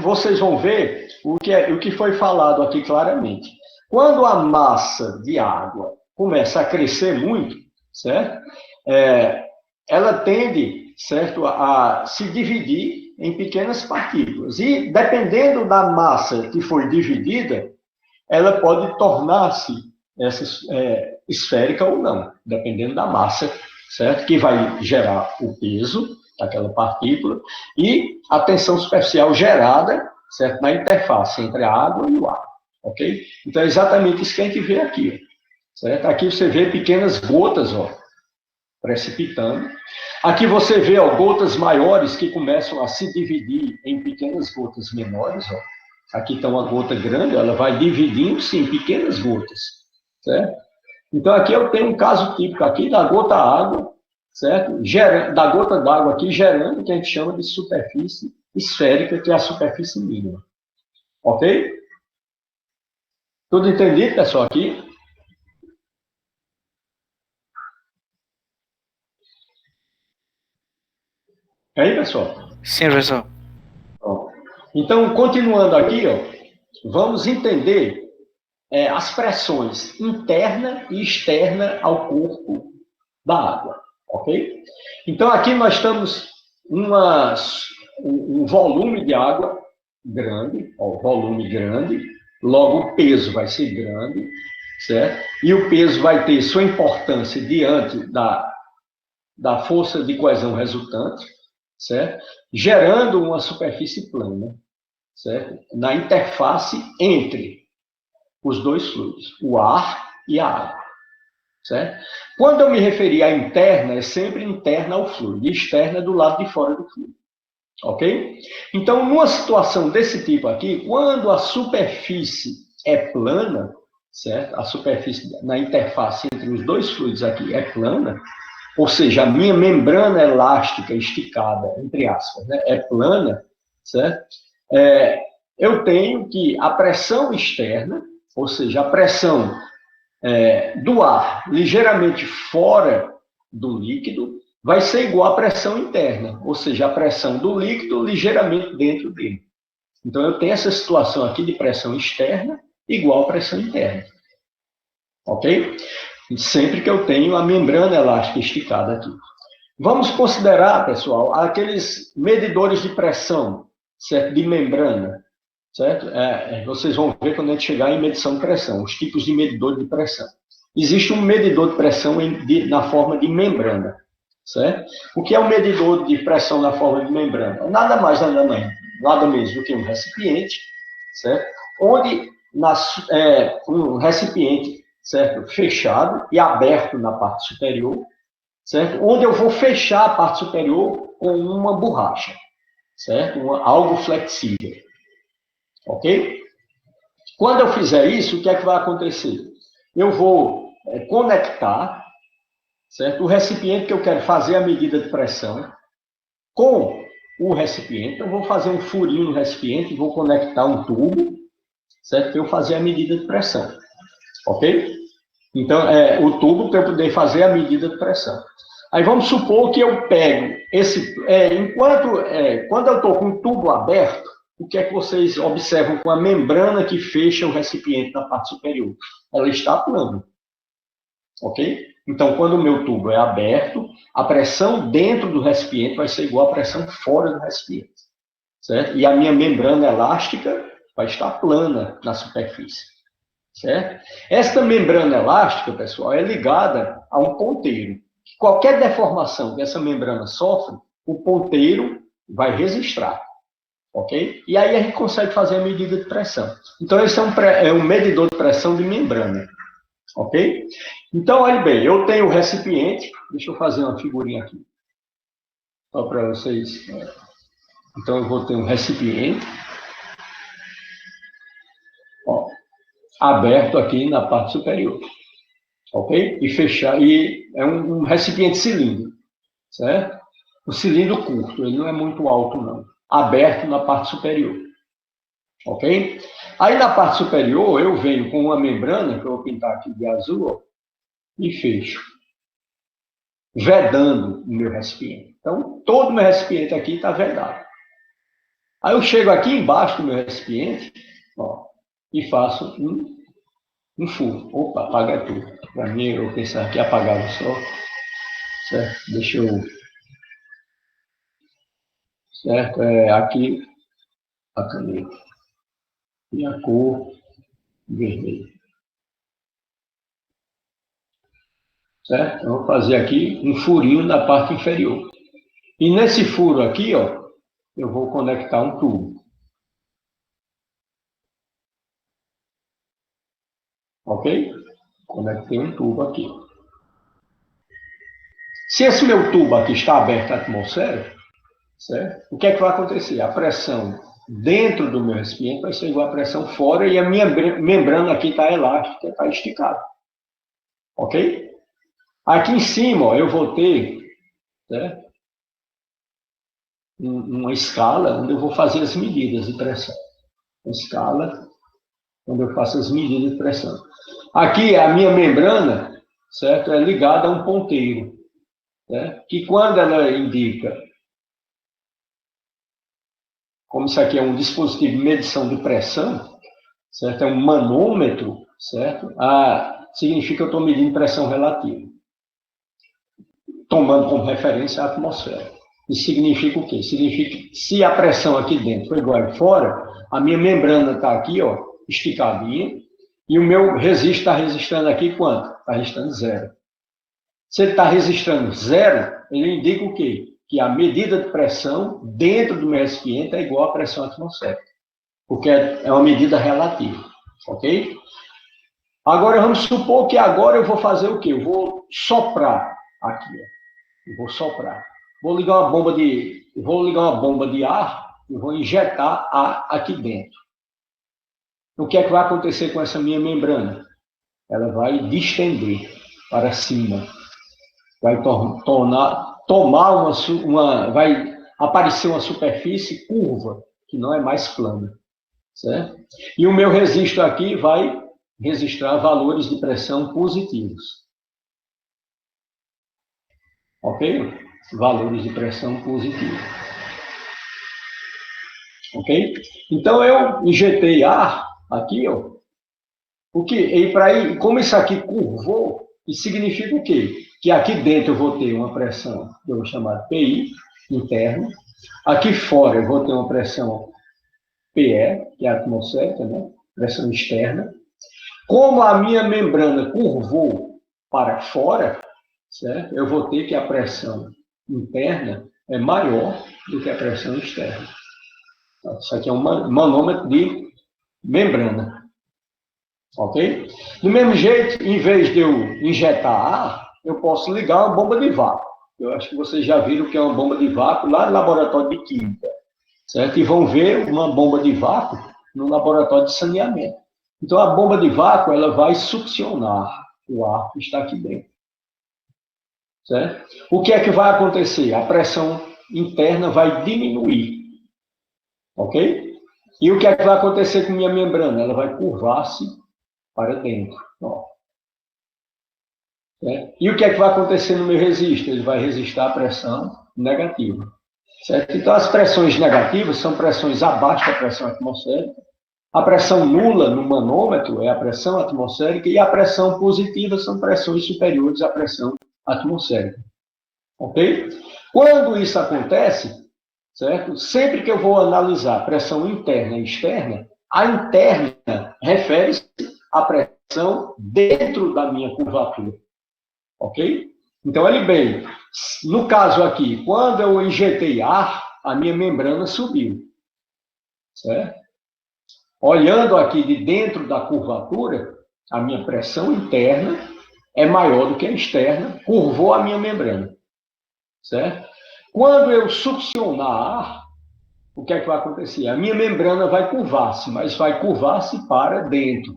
vocês vão ver o que foi falado aqui claramente. Quando a massa de água começa a crescer muito, certo? Ela tende, certo, a se dividir em pequenas partículas. E dependendo da massa que foi dividida, ela pode tornar-se esférica ou não, dependendo da massa, certo? Que vai gerar o peso daquela partícula e a tensão superficial gerada, certo? Na interface entre a água e o ar, ok? Então, é exatamente isso que a gente vê aqui, certo? Aqui você vê pequenas gotas, ó, precipitando. Aqui você vê, ó, gotas maiores que começam a se dividir em pequenas gotas menores, ó. Aqui está uma gota grande, ela vai dividindo-se em pequenas gotas, certo? Então, aqui eu tenho um caso típico aqui da gota água, certo? Da gota d'água aqui gerando o que a gente chama de superfície esférica, que é a superfície mínima. Ok? Tudo entendido, pessoal, aqui? E aí, pessoal? Sim, professor. Bom, então, continuando aqui, ó, vamos entender as pressões interna e externa ao corpo da água, ok? Então, aqui nós temos um volume de água grande, ó, volume grande, logo o peso vai ser grande, certo? E o peso vai ter sua importância diante da força de coesão resultante, certo? Gerando uma superfície plana, certo? Na interface entre os dois fluidos, o ar e a água, certo? Quando eu me referi à interna, é sempre interna ao fluido, e externa do lado de fora do fluido, ok? Então, numa situação desse tipo aqui, quando a superfície é plana, certo? A superfície na interface entre os dois fluidos aqui é plana, ou seja, a minha membrana elástica esticada, entre aspas, né, é plana, certo? Eu tenho que a pressão externa, ou seja, a pressão do ar ligeiramente fora do líquido vai ser igual à pressão interna, ou seja, a pressão do líquido ligeiramente dentro dele. Então, eu tenho essa situação aqui de pressão externa igual à pressão interna. Ok? Sempre que eu tenho a membrana elástica esticada aqui. Vamos considerar, pessoal, aqueles medidores de pressão, certo? De membrana, certo? Vocês vão ver quando a gente chegar em medição de pressão, os tipos de medidor de pressão. Existe um medidor de pressão na forma de membrana, certo? O que é um medidor de pressão na forma de membrana? Nada mais, nada menos do que um recipiente, certo? Onde um recipiente, certo? Fechado e aberto na parte superior, certo? Onde eu vou fechar a parte superior com uma borracha, certo? Algo flexível. Ok? Quando eu fizer isso, o que é que vai acontecer? Eu vou conectar, certo? O recipiente que eu quero fazer a medida de pressão com o recipiente. Eu vou fazer um furinho no recipiente e vou conectar um tubo, certo? Para eu fazer a medida de pressão. Ok? Então, o tubo para eu poder fazer a medida de pressão. Aí vamos supor que eu pego quando eu estou com o tubo aberto, o que é que vocês observam com a membrana que fecha o recipiente na parte superior? Ela está plana. Ok? Então, quando o meu tubo é aberto, a pressão dentro do recipiente vai ser igual à pressão fora do recipiente. Certo? E a minha membrana elástica vai estar plana na superfície. Certo? Esta membrana elástica, pessoal, é ligada a um ponteiro. Qualquer deformação que essa membrana sofre, o ponteiro vai registrar. Ok? E aí a gente consegue fazer a medida de pressão. Então, esse é um medidor de pressão de membrana. Ok? Então, olhe bem, eu tenho o recipiente, deixa eu fazer uma figurinha aqui, só para vocês. Então, eu vou ter um recipiente, ó, aberto aqui na parte superior, ok? E fechar, e é um recipiente cilíndrico, certo? O cilindro curto, ele não é muito alto, não. Aberto na parte superior, ok? Aí na parte superior, eu venho com uma membrana, que eu vou pintar aqui de azul, ó, e fecho, vedando o meu recipiente. Então, todo o meu recipiente aqui está vedado. Aí eu chego aqui embaixo do meu recipiente, ó, e faço um furo. Opa, apaga tudo. Para mim, eu pensava que apagava só. Certo? Deixa eu. Certo? Aqui a caneta. E a cor vermelha. Certo? Eu vou fazer aqui um furinho na parte inferior. E nesse furo aqui, ó, eu vou conectar um tubo. Ok? Conectei um tubo aqui. Se esse meu tubo aqui está aberto à atmosfera, certo? O que é que vai acontecer? A pressão dentro do meu recipiente vai ser igual à pressão fora e a minha membrana aqui está elástica, está esticada. Ok? Aqui em cima, ó, eu vou ter, certo? Uma escala onde eu vou fazer as medidas de pressão. Uma escala onde eu faço as medidas de pressão. Aqui a minha membrana, certo? É ligada a um ponteiro, certo? Que quando ela indica, como isso aqui é um dispositivo de medição de pressão, certo? É um manômetro, certo? Significa que eu estou medindo pressão relativa, tomando como referência a atmosfera. Isso significa o quê? Significa que se a pressão aqui dentro for igual a fora, a minha membrana está aqui, ó, esticadinha, e o meu resistor está registrando aqui quanto? Está registrando zero. Se ele está registrando zero, ele indica o quê? Que a medida de pressão dentro do meu recipiente é igual à pressão atmosférica, porque é uma medida relativa, ok? Agora, vamos supor que agora eu vou fazer o quê? Eu vou soprar aqui, ó. Eu vou soprar. Vou ligar uma bomba de ar e vou injetar ar aqui dentro. O que é que vai acontecer com essa minha membrana? Ela vai distender para cima. Vai vai aparecer uma superfície curva, que não é mais plana, certo? E o meu resistor aqui vai registrar valores de pressão positivos. Ok? Valores de pressão positivos. Ok? Então eu injetei ar aqui, ó. Como isso aqui curvou, isso significa o quê? Que aqui dentro eu vou ter uma pressão, que eu vou chamar de PI, interna. Aqui fora eu vou ter uma pressão PE, que é a atmosférica, né? Pressão externa. Como a minha membrana curvou para fora, certo? Eu vou ter que a pressão interna é maior do que a pressão externa. Isso aqui é um manômetro de membrana. Ok? Do mesmo jeito, em vez de eu injetar ar, eu posso ligar uma bomba de vácuo. Eu acho que vocês já viram o que é uma bomba de vácuo lá no laboratório de química, certo? E vão ver uma bomba de vácuo no laboratório de saneamento. Então, a bomba de vácuo, ela vai succionar o ar que está aqui dentro, certo? O que é que vai acontecer? A pressão interna vai diminuir, ok? E o que é que vai acontecer com minha membrana? Ela vai curvar-se para dentro. Ó. E o que é que vai acontecer no meu resistor? Ele vai resistir à pressão negativa. Certo? Então, as pressões negativas são pressões abaixo da pressão atmosférica. A pressão nula no manômetro é a pressão atmosférica e a pressão positiva são pressões superiores à pressão atmosférica. Ok? Quando isso acontece, certo? Sempre que eu vou analisar pressão interna e externa, a interna refere-se à pressão dentro da minha curvatura. Ok? Então, olhe bem, no caso aqui, quando eu injetei ar, a minha membrana subiu. Certo? Olhando aqui de dentro da curvatura, a minha pressão interna é maior do que a externa, curvou a minha membrana, certo? Quando eu succionar ar, o que é que vai acontecer? A minha membrana vai curvar-se, mas vai curvar-se para dentro,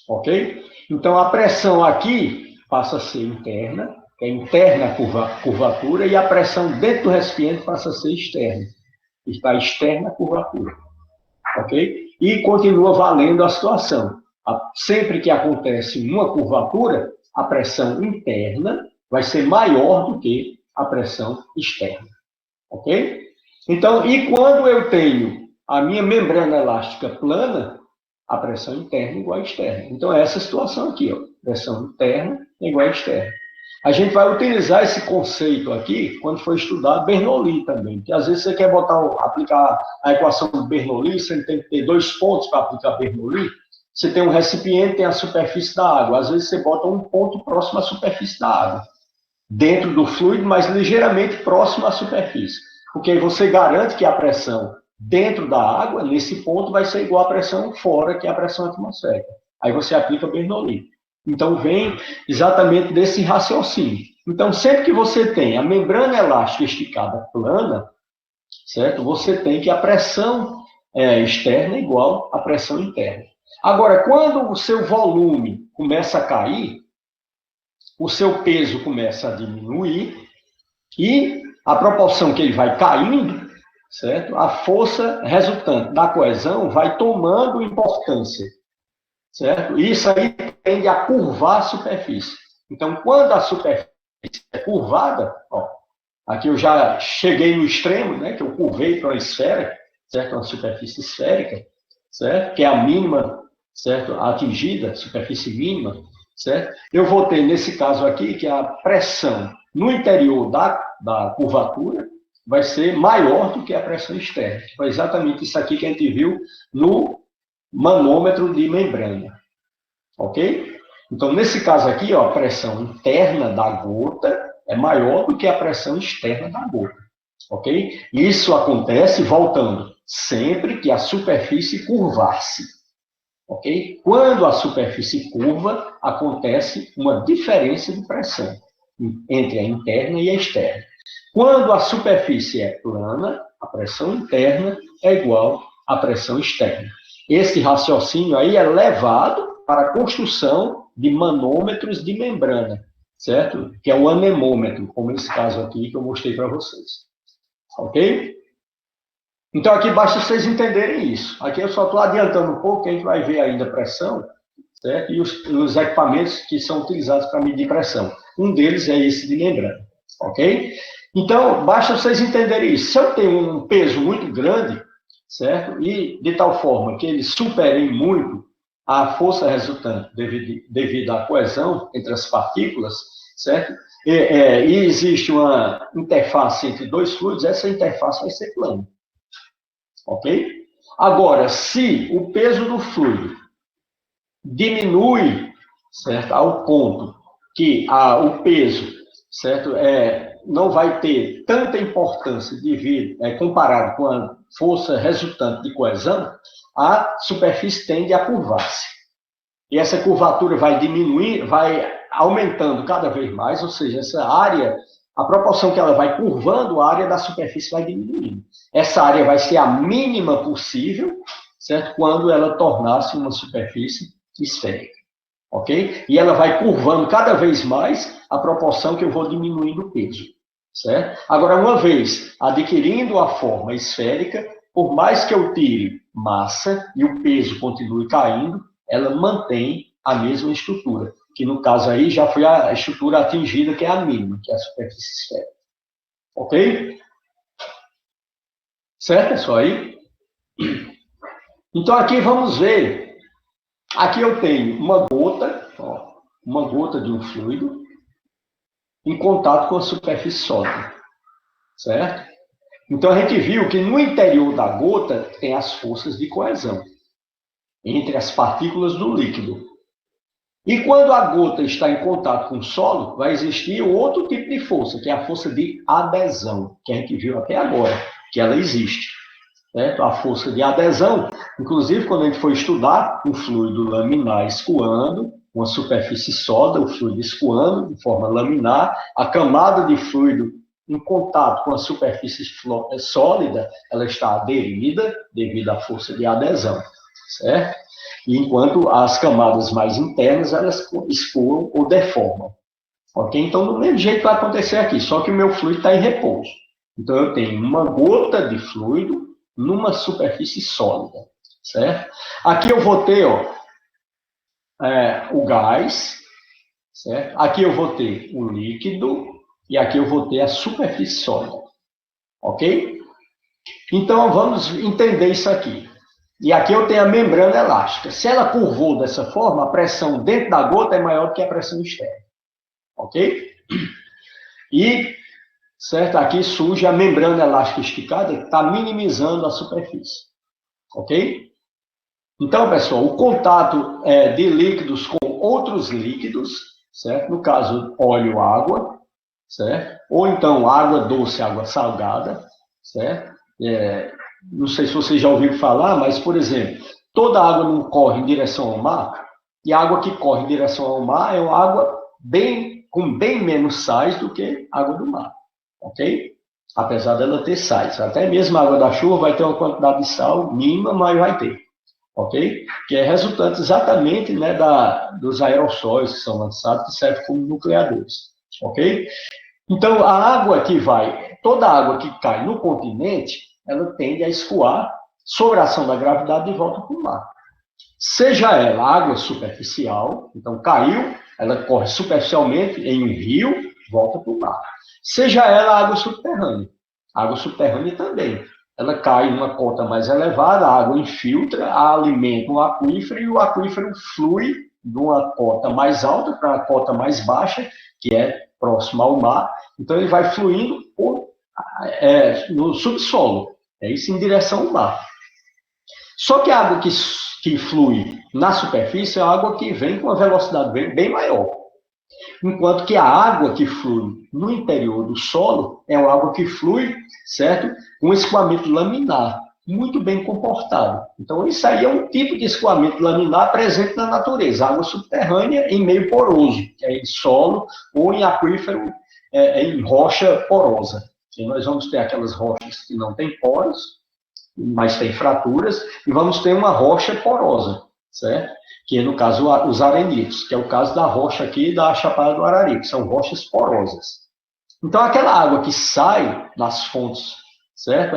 ok? Então, a pressão aqui passa a ser interna, que é interna a curvatura, e a pressão dentro do recipiente passa a ser externa, está externa a curvatura, ok? E continua valendo a situação. Sempre que acontece uma curvatura, a pressão interna vai ser maior do que a pressão externa, ok? Então, e quando eu tenho a minha membrana elástica plana, a pressão interna é igual à externa. Então, é essa situação aqui, ó, pressão interna é igual à externa. A gente vai utilizar esse conceito aqui quando for estudar Bernoulli também, porque às vezes você quer aplicar a equação do Bernoulli, você tem que ter 2 pontos para aplicar Bernoulli. Você tem um recipiente, tem a superfície da água. Às vezes você bota um ponto próximo à superfície da água, dentro do fluido, mas ligeiramente próximo à superfície. Porque aí você garante que a pressão dentro da água, nesse ponto, vai ser igual à pressão fora, que é a pressão atmosférica. Aí você aplica Bernoulli. Então, vem exatamente desse raciocínio. Então, sempre que você tem a membrana elástica esticada plana, certo? Você tem que a pressão externa é igual à pressão interna. Agora, quando o seu volume começa a cair, o seu peso começa a diminuir e a proporção que ele vai caindo, certo? A força resultante da coesão vai tomando importância, certo? Isso aí tende a curvar a superfície. Então, quando a superfície é curvada, ó, aqui eu já cheguei no extremo, né, que eu curvei para uma esfera, certo? Uma superfície esférica, certo? Que é a mínima, certo? Atingida, superfície mínima, certo? Eu vou ter, nesse caso aqui, que a pressão no interior da curvatura vai ser maior do que a pressão externa. Foi exatamente isso aqui que a gente viu no manômetro de membrana. Ok? Então, nesse caso aqui, ó, a pressão interna da gota é maior do que a pressão externa da gota. Ok? Isso acontece, voltando, sempre que a superfície curvar-se. Ok? Quando a superfície curva, acontece uma diferença de pressão entre a interna e a externa. Quando a superfície é plana, a pressão interna é igual à pressão externa. Esse raciocínio aí é levado para a construção de manômetros de membrana, certo? Que é o anemômetro, como esse caso aqui que eu mostrei para vocês. Ok? Então, aqui basta vocês entenderem isso. Aqui eu só estou adiantando um pouco, que a gente vai ver ainda a pressão, certo? E os equipamentos que são utilizados para medir pressão. Um deles é esse de membrana, ok? Então, basta vocês entenderem isso. Se eu tenho um peso muito grande, certo? E de tal forma que ele supere muito a força resultante devido à coesão entre as partículas, certo? E existe uma interface entre 2 fluidos, essa interface vai ser plana. Ok? Agora, se o peso do fluido diminui, certo, ao ponto que o peso, certo, não vai ter tanta importância comparado com a força resultante de coesão, a superfície tende a curvar-se. E essa curvatura vai diminuir, vai aumentando cada vez mais, ou seja, essa área, a proporção que ela vai curvando, a área da superfície vai diminuindo. Essa área vai ser a mínima possível, certo? Quando ela tornar-se uma superfície esférica, ok? E ela vai curvando cada vez mais a proporção que eu vou diminuindo o peso, certo? Agora, uma vez adquirindo a forma esférica, por mais que eu tire massa e o peso continue caindo, ela mantém a mesma estrutura, que no caso aí já foi a estrutura atingida, que é a mínima, que é a superfície esférica. Ok? Certo, pessoal? Aí? Então, aqui vamos ver. Aqui eu tenho uma gota de um fluido em contato com a superfície sólida. Certo? Então, a gente viu que no interior da gota tem as forças de coesão entre as partículas do líquido. E quando a gota está em contato com o solo, vai existir outro tipo de força, que é a força de adesão, que a gente viu até agora, que ela existe. certo? A força de adesão, inclusive quando a gente for estudar um fluido laminar escoando, uma superfície sólida, o fluido escoando de forma laminar, a camada de fluido em contato com a superfície sólida, ela está aderida devido à força de adesão, certo? E enquanto as camadas mais internas, elas escoam ou deformam, ok? Então, do mesmo jeito vai acontecer aqui, só que o meu fluido está em repouso. Então, eu tenho uma gota de fluido numa superfície sólida, certo? Aqui eu vou ter, ó, o gás, certo? Aqui eu vou ter o líquido e aqui eu vou ter a superfície sólida, ok? Então, vamos entender isso aqui. E aqui eu tenho a membrana elástica. Se ela curvou dessa forma, a pressão dentro da gota é maior do que a pressão externa, ok? E, certo, aqui surge a membrana elástica esticada, que está minimizando a superfície, ok? Então, pessoal, o contato de líquidos com outros líquidos, certo? No caso, óleo, água, certo? Ou então água doce, água salgada, certo? Não sei se vocês já ouviram falar, mas, por exemplo, toda água não corre em direção ao mar, e a água que corre em direção ao mar é uma água com bem menos sais do que a água do mar, ok? Apesar dela ter sais. Até mesmo a água da chuva vai ter uma quantidade de sal mínima, mas vai ter, ok? Que é resultante exatamente, né, dos aerossóis que são lançados, que servem como nucleadores, ok? Então, a água que toda a água que cai no continente, ela tende a escoar, sob a ação da gravidade, de volta para o mar. Seja ela água superficial, então caiu, ela corre superficialmente em um rio, volta para o mar. Seja ela água subterrânea. Água subterrânea também. Ela cai em uma cota mais elevada, a água infiltra, alimenta o aquífero, e o aquífero flui de uma cota mais alta para a cota mais baixa, que é próxima ao mar. Então, ele vai fluindo no subsolo, é isso, em direção ao mar. Só que a água que flui na superfície é a água que vem com uma velocidade bem maior. Enquanto que a água que flui no interior do solo é uma água que flui, certo? Com escoamento laminar, muito bem comportado. Então, isso aí é um tipo de escoamento laminar presente na natureza, água subterrânea em meio poroso, que é em solo ou em aquífero, em rocha porosa. E nós vamos ter aquelas rochas que não têm poros, mas tem fraturas, e vamos ter uma rocha porosa, certo? Que é, no caso, os arenitos, que é o caso da rocha aqui da Chapada do Araripe, são rochas porosas. Então, aquela água que sai das fontes, certo?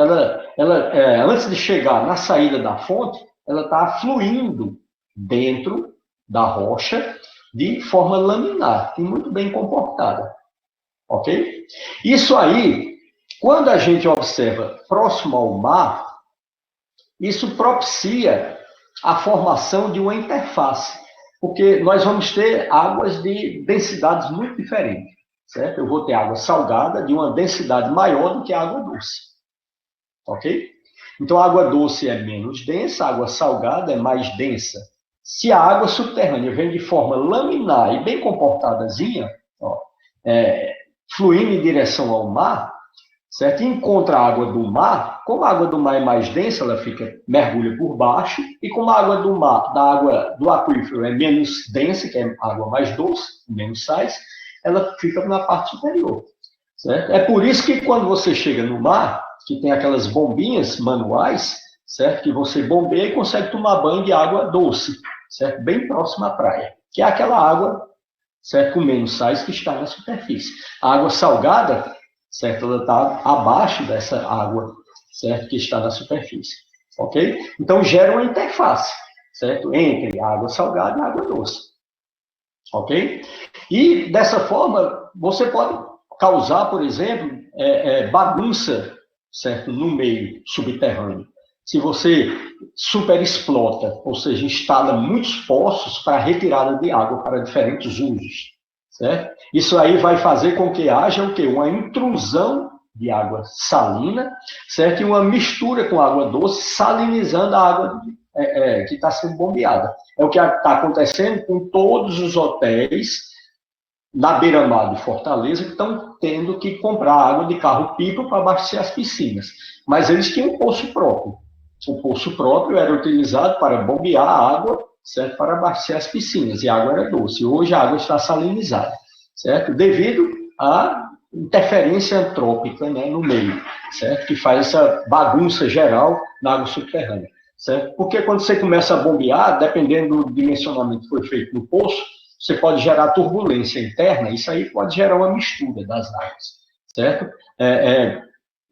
Antes de chegar na saída da fonte, ela está fluindo dentro da rocha de forma laminar e muito bem comportada, ok? Isso aí, quando a gente observa próximo ao mar, isso propicia a formação de uma interface, porque nós vamos ter águas de densidades muito diferentes, certo? Eu vou ter água salgada de uma densidade maior do que a água doce, ok? Então, a água doce é menos densa, a água salgada é mais densa. Se a água subterrânea vem de forma laminar e bem comportadazinha, fluindo em direção ao mar, certo? E encontra a água do mar, como a água do mar é mais densa, ela mergulha por baixo, e como a água do mar, da água do aquífero é menos densa, que é água mais doce, menos sais, ela fica na parte superior, certo? É por isso que quando você chega no mar, que tem aquelas bombinhas manuais, certo? Que você bombeia e consegue tomar banho de água doce, certo? Bem próxima à praia, que é aquela água, certo? Com menos sais que está na superfície. A água salgada, certo? Ela está abaixo dessa água, certo? Que está na superfície, ok? Então, gera uma interface, certo? Entre a água salgada e a água doce, ok? E, dessa forma, você pode causar, por exemplo, bagunça, certo? No meio subterrâneo. Se você superexplota, ou seja, instala muitos poços para retirada de água para diferentes usos, certo? Isso aí vai fazer com que haja o quê? Uma intrusão de água salina, certo? E uma mistura com água doce, salinizando a água que está sendo bombeada. É o que está acontecendo com todos os hotéis na beira-mar de Fortaleza que estão tendo que comprar água de carro-pipa para abastecer as piscinas. Mas eles tinham um poço próprio, o poço próprio era utilizado para bombear a água, certo? Para abastecer as piscinas, e a água era doce. Hoje a água está salinizada, certo? Devido à interferência antrópica, né, no meio, certo? Que faz essa bagunça geral na água subterrânea, certo? Porque quando você começa a bombear, dependendo do dimensionamento que foi feito no poço, você pode gerar turbulência interna, isso aí pode gerar uma mistura das águas, certo?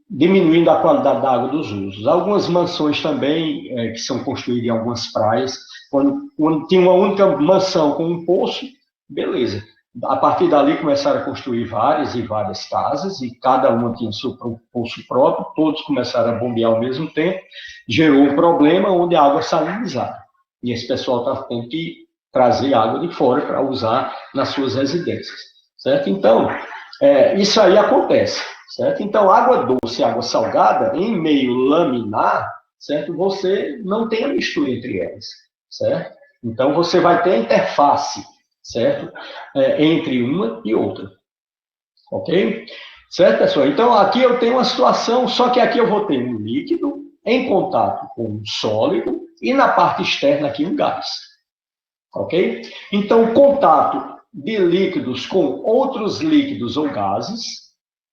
Diminuindo a qualidade da água dos usos. Algumas mansões também, que são construídas em algumas praias, quando tinha uma única mansão com um poço, beleza. A partir dali começaram a construir várias e várias casas, e cada uma tinha seu poço próprio, todos começaram a bombear ao mesmo tempo, gerou um problema onde a água é salinizada. E esse pessoal está tendo que trazer água de fora para usar nas suas residências, certo? Então, isso aí acontece, certo? Então, água doce e água salgada, em meio laminar, certo? Você não tem a mistura entre elas, certo? Então, você vai ter a interface, certo? Entre uma e outra, ok? Certo, pessoal? Então, aqui eu tenho uma situação, só que aqui eu vou ter um líquido em contato com um sólido e na parte externa aqui um gás, ok? Então, o contato de líquidos com outros líquidos ou gases,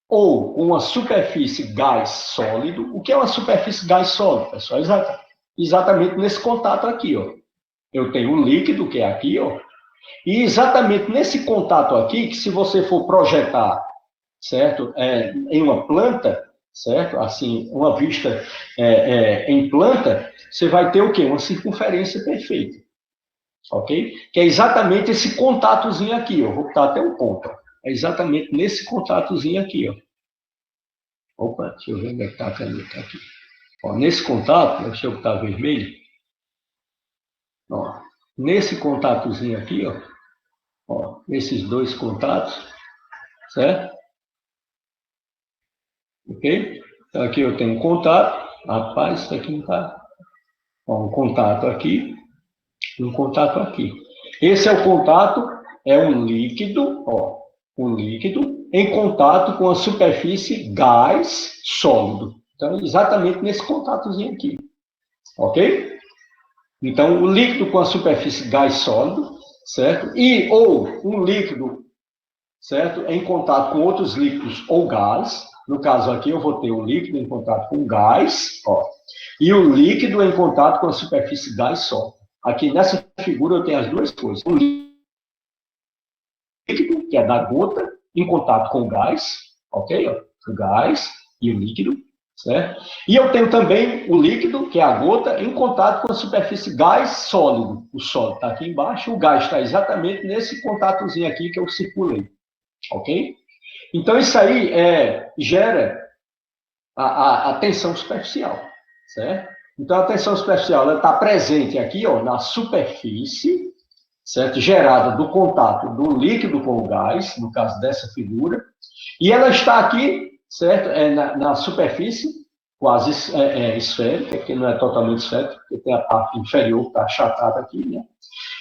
ou uma superfície gás sólido. O que é uma superfície gás sólido, pessoal? Exatamente nesse contato aqui, ó. Eu tenho um líquido, que é aqui, ó. E exatamente nesse contato aqui, que se você for projetar, certo? Em uma planta, certo? Assim, uma vista em planta, você vai ter o quê? Uma circunferência perfeita. Ok? Que é exatamente esse contatozinho aqui, ó. Vou botar até um ponto. É exatamente nesse contatozinho aqui, ó. Opa, deixa eu ver onde é que está a caneta aqui. Ó, nesse contato, deixa eu botar vermelho. Ó, nesse contatozinho aqui, ó, esses dois contatos, certo? Ok? Então aqui eu tenho um contato. Rapaz, isso aqui não está. Um contato aqui e um contato aqui. Esse é o contato, é um líquido, ó, um líquido em contato com a superfície gás sólido. Então, exatamente nesse contatozinho aqui, ok? Então, o líquido com a superfície gás sólido, certo? E ou um líquido, certo? Em contato com outros líquidos ou gás. No caso aqui, eu vou ter o líquido em contato com gás, ó, e o líquido em contato com a superfície gás sólido. Aqui nessa figura eu tenho as duas coisas. O líquido, que é da gota, em contato com o gás, ok? O gás e o líquido, certo? E eu tenho também o líquido, que é a gota, em contato com a superfície gás sólido. O sólido está aqui embaixo, o gás está exatamente nesse contatozinho aqui que eu circulei, ok? Então, isso aí gera a tensão superficial, certo? Então, a tensão superficial está presente aqui, ó, na superfície, certo? Gerada do contato do líquido com o gás, no caso dessa figura, e ela está aqui, certo? Na superfície, quase esférica, que não é totalmente esférica, porque tem a parte inferior que está achatada aqui, né?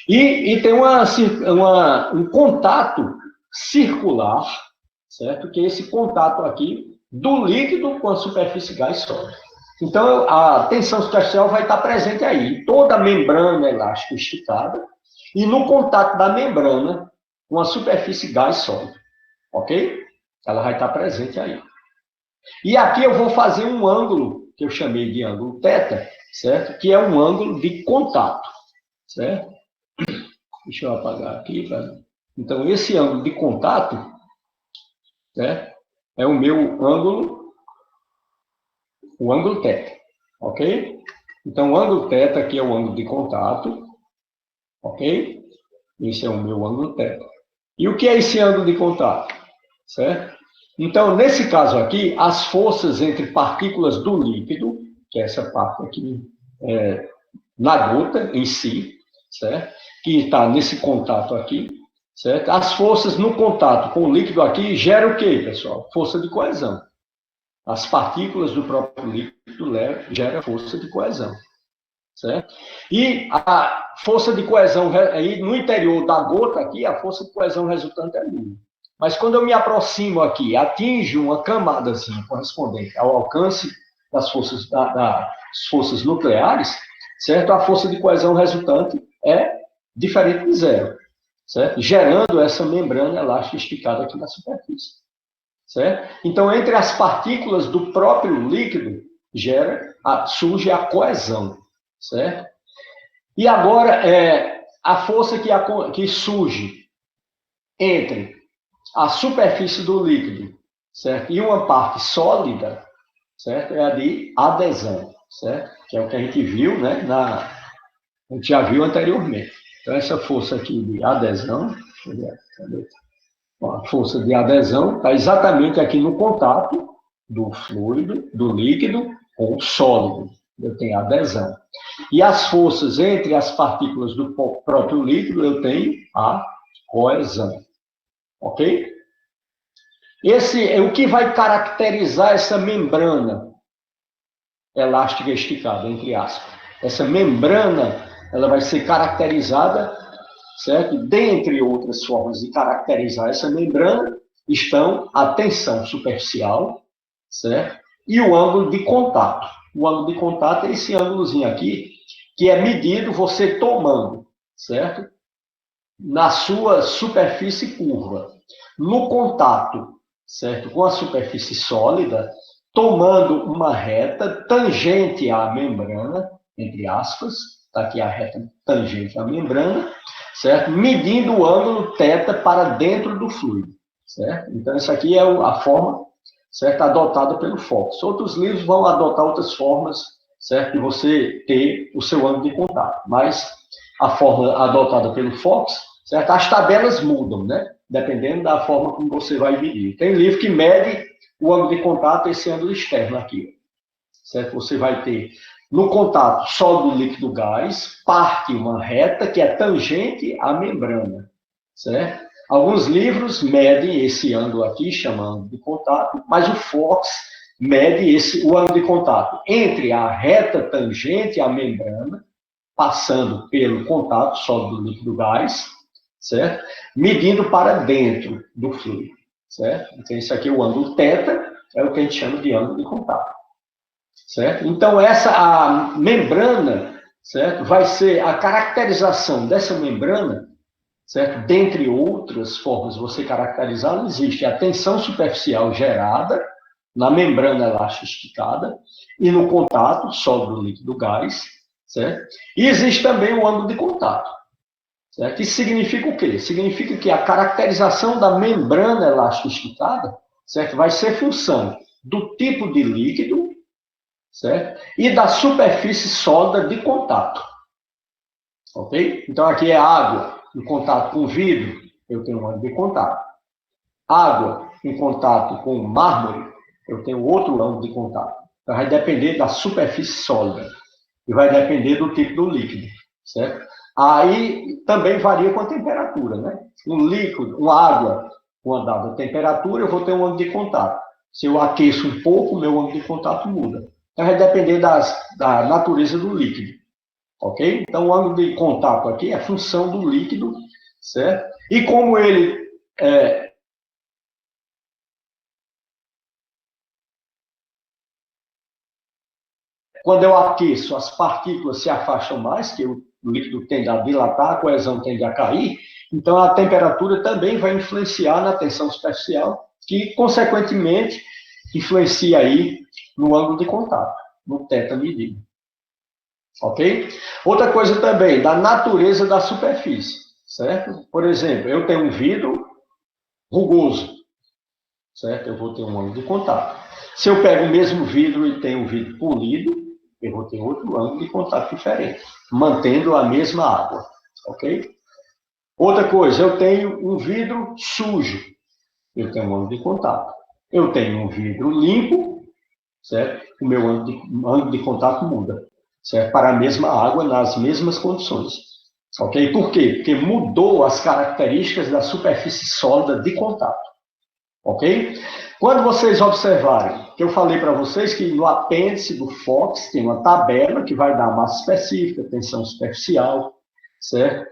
E tem um contato circular, certo? Que é esse contato aqui do líquido com a superfície gás sólida. Então, a tensão superficial vai estar presente aí, toda a membrana elástica esticada, e no contato da membrana com a superfície gás sólida, ok? Ela vai estar presente aí. E aqui eu vou fazer um ângulo, que eu chamei de ângulo θ, certo? Que é um ângulo de contato, certo? Deixa eu apagar aqui. Então, esse ângulo de contato, certo? É o meu ângulo, o ângulo θ, ok? Então, o ângulo θ aqui é o ângulo de contato, ok? Esse é o meu ângulo θ. E o que é esse ângulo de contato? Certo? Então, nesse caso aqui, as forças entre partículas do líquido, que é essa parte aqui, na gota em si, certo? Que está nesse contato aqui, certo? As forças no contato com o líquido aqui geram o quê, pessoal? Força de coesão. As partículas do próprio líquido geram força de coesão, certo? E a força de coesão aí no interior da gota aqui, a força de coesão resultante é nula. Mas quando eu me aproximo aqui, atinjo uma camadazinha correspondente ao alcance das forças da forças nucleares, certo? A força de coesão resultante é diferente de zero, certo? Gerando essa membrana elástica esticada aqui na superfície, certo? Então, entre as partículas do próprio líquido, surge a coesão, certo? E agora, a força que surge entre a superfície do líquido, certo? E uma parte sólida, certo? É a de adesão, certo? Que é o que a gente viu, né? A gente já viu anteriormente. Então, essa força aqui de adesão, deixa eu ver, cadê? A força de adesão está exatamente aqui no contato do fluido, do líquido, com o sólido. Eu tenho adesão. E as forças entre as partículas do próprio líquido, eu tenho a coesão. Ok? Esse é o que vai caracterizar essa membrana elástica esticada, entre aspas. Essa membrana, ela vai ser caracterizada, certo? Dentre outras formas de caracterizar essa membrana, estão a tensão superficial, certo? E o ângulo de contato. O ângulo de contato é esse ângulozinho aqui, que é medido você tomando, certo? Na sua superfície curva. No contato, certo? Com a superfície sólida, tomando uma reta tangente à membrana, entre aspas, está aqui a reta tangente à membrana, certo? Medindo o ângulo θ para dentro do fluido, certo? Então, isso aqui é a forma, certo? Adotada pelo Fox. Outros livros vão adotar outras formas, certo? De você ter o seu ângulo de contato, mas a forma adotada pelo Fox, certo? As tabelas mudam, né? Dependendo da forma como você vai medir. Tem livro que mede o ângulo de contato, esse ângulo externo aqui, certo? Você vai ter no contato sólido, líquido, gás, parte uma reta que é tangente à membrana, certo? Alguns livros medem esse ângulo aqui, chamando de contato, mas o Fox mede o ângulo de contato entre a reta tangente à membrana, passando pelo contato sólido, líquido, gás, certo? Medindo para dentro do fluido, certo? Então, isso aqui é o ângulo θ, é o que a gente chama de ângulo de contato, certo? Então, a membrana, certo? Vai ser a caracterização dessa membrana, certo? Dentre outras formas de você caracterizá-la, existe a tensão superficial gerada na membrana elástica esticada e no contato sólido, líquido, gás, certo? E existe também o ângulo de contato, certo? Isso significa o quê? Significa que a caracterização da membrana elástica esticada, certo? Vai ser função do tipo de líquido, certo? E da superfície sólida de contato, ok? Então, aqui é água em contato com vidro, eu tenho um ângulo de contato. Água em contato com mármore, eu tenho outro ângulo de contato. Então, vai depender da superfície sólida e vai depender do tipo do líquido, certo? Aí também varia com a temperatura, né? Um líquido, uma água com uma dada temperatura, eu vou ter um ângulo de contato. Se eu aqueço um pouco, meu ângulo de contato muda. Então, vai depender da natureza do líquido, ok? Então, o ângulo de contato aqui é a função do líquido, certo? E como ele quando eu aqueço, as partículas se afastam mais, que o líquido tende a dilatar, a coesão tende a cair, então a temperatura também vai influenciar na tensão superficial, que, consequentemente, influencia aí no ângulo de contato, no θ medido. Ok? Outra coisa também, da natureza da superfície, certo? Por exemplo, eu tenho um vidro rugoso, certo? Eu vou ter um ângulo de contato. Se eu pego o mesmo vidro e tenho um vidro polido, eu vou ter outro ângulo de contato diferente, mantendo a mesma água, ok? Outra coisa, eu tenho um vidro sujo, eu tenho um ângulo de contato. Eu tenho um vidro limpo, certo? O meu ângulo de contato muda, certo? Para a mesma água, nas mesmas condições, ok? Por quê? Porque mudou as características da superfície sólida de contato, ok? Quando vocês observarem, que eu falei para vocês que no apêndice do Fox tem uma tabela que vai dar massa específica, tensão superficial, certo?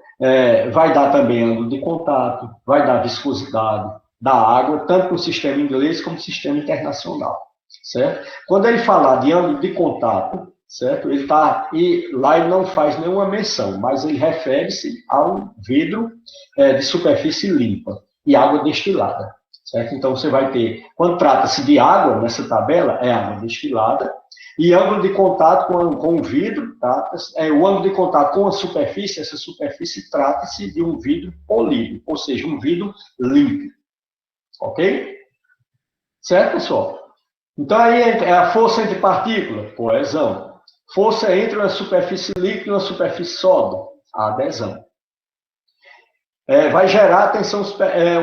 Vai dar também ângulo de contato, vai dar viscosidade da água, tanto no sistema inglês como no sistema internacional, certo? Quando ele falar de ângulo de contato, certo? Ele tá, e lá ele não faz nenhuma menção, mas ele refere-se ao vidro de superfície limpa e água destilada, certo? Então, você vai ter, quando trata-se de água, nessa tabela, é água destilada, e ângulo de contato com o vidro, o ângulo de contato com a superfície, essa superfície trata-se de um vidro polido, ou seja, um vidro limpo, ok? Certo, pessoal? Então, aí é a força entre partículas, coesão. Força entre uma superfície líquida e uma superfície sólida, a adesão. Vai gerar tensão,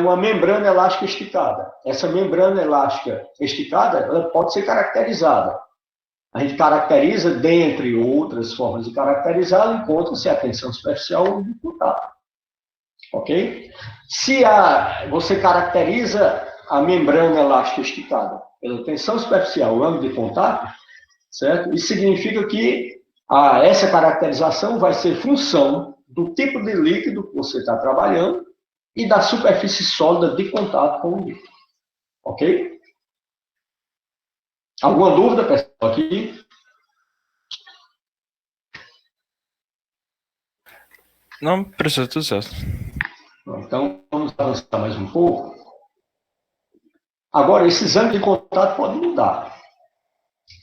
uma membrana elástica esticada. Essa membrana elástica esticada, ela pode ser caracterizada. A gente caracteriza, dentre outras formas de caracterizá-la, encontra-se a tensão superficial de contato. Ok? Se você caracteriza a membrana elástica esticada pela tensão superficial, o ângulo de contato, certo? Isso significa que essa caracterização vai ser função do tipo de líquido que você está trabalhando e da superfície sólida de contato com o líquido. Ok? Alguma dúvida, pessoal, aqui? Não, professor, tudo certo. Então, vamos avançar mais um pouco. Agora, esses ângulos de contato podem mudar,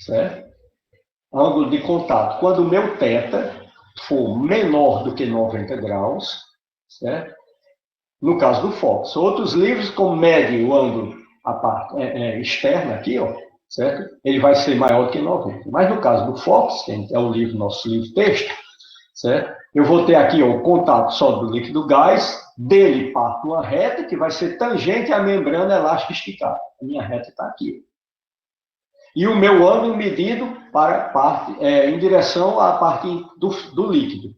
certo? Ângulo de contato, quando o meu θ for menor do que 90 graus, certo? No caso do Fox. Outros livros, como mede o ângulo, a parte externa aqui, ó, certo? Ele vai ser maior do que 90. Mas no caso do Fox, que é o livro, nosso livro texto, certo? Eu vou ter aqui ó, o contato sólido líquido gás, dele parte uma reta que vai ser tangente à membrana elástica esticada. A minha reta está aqui. E o meu ângulo medido para em direção à parte do líquido,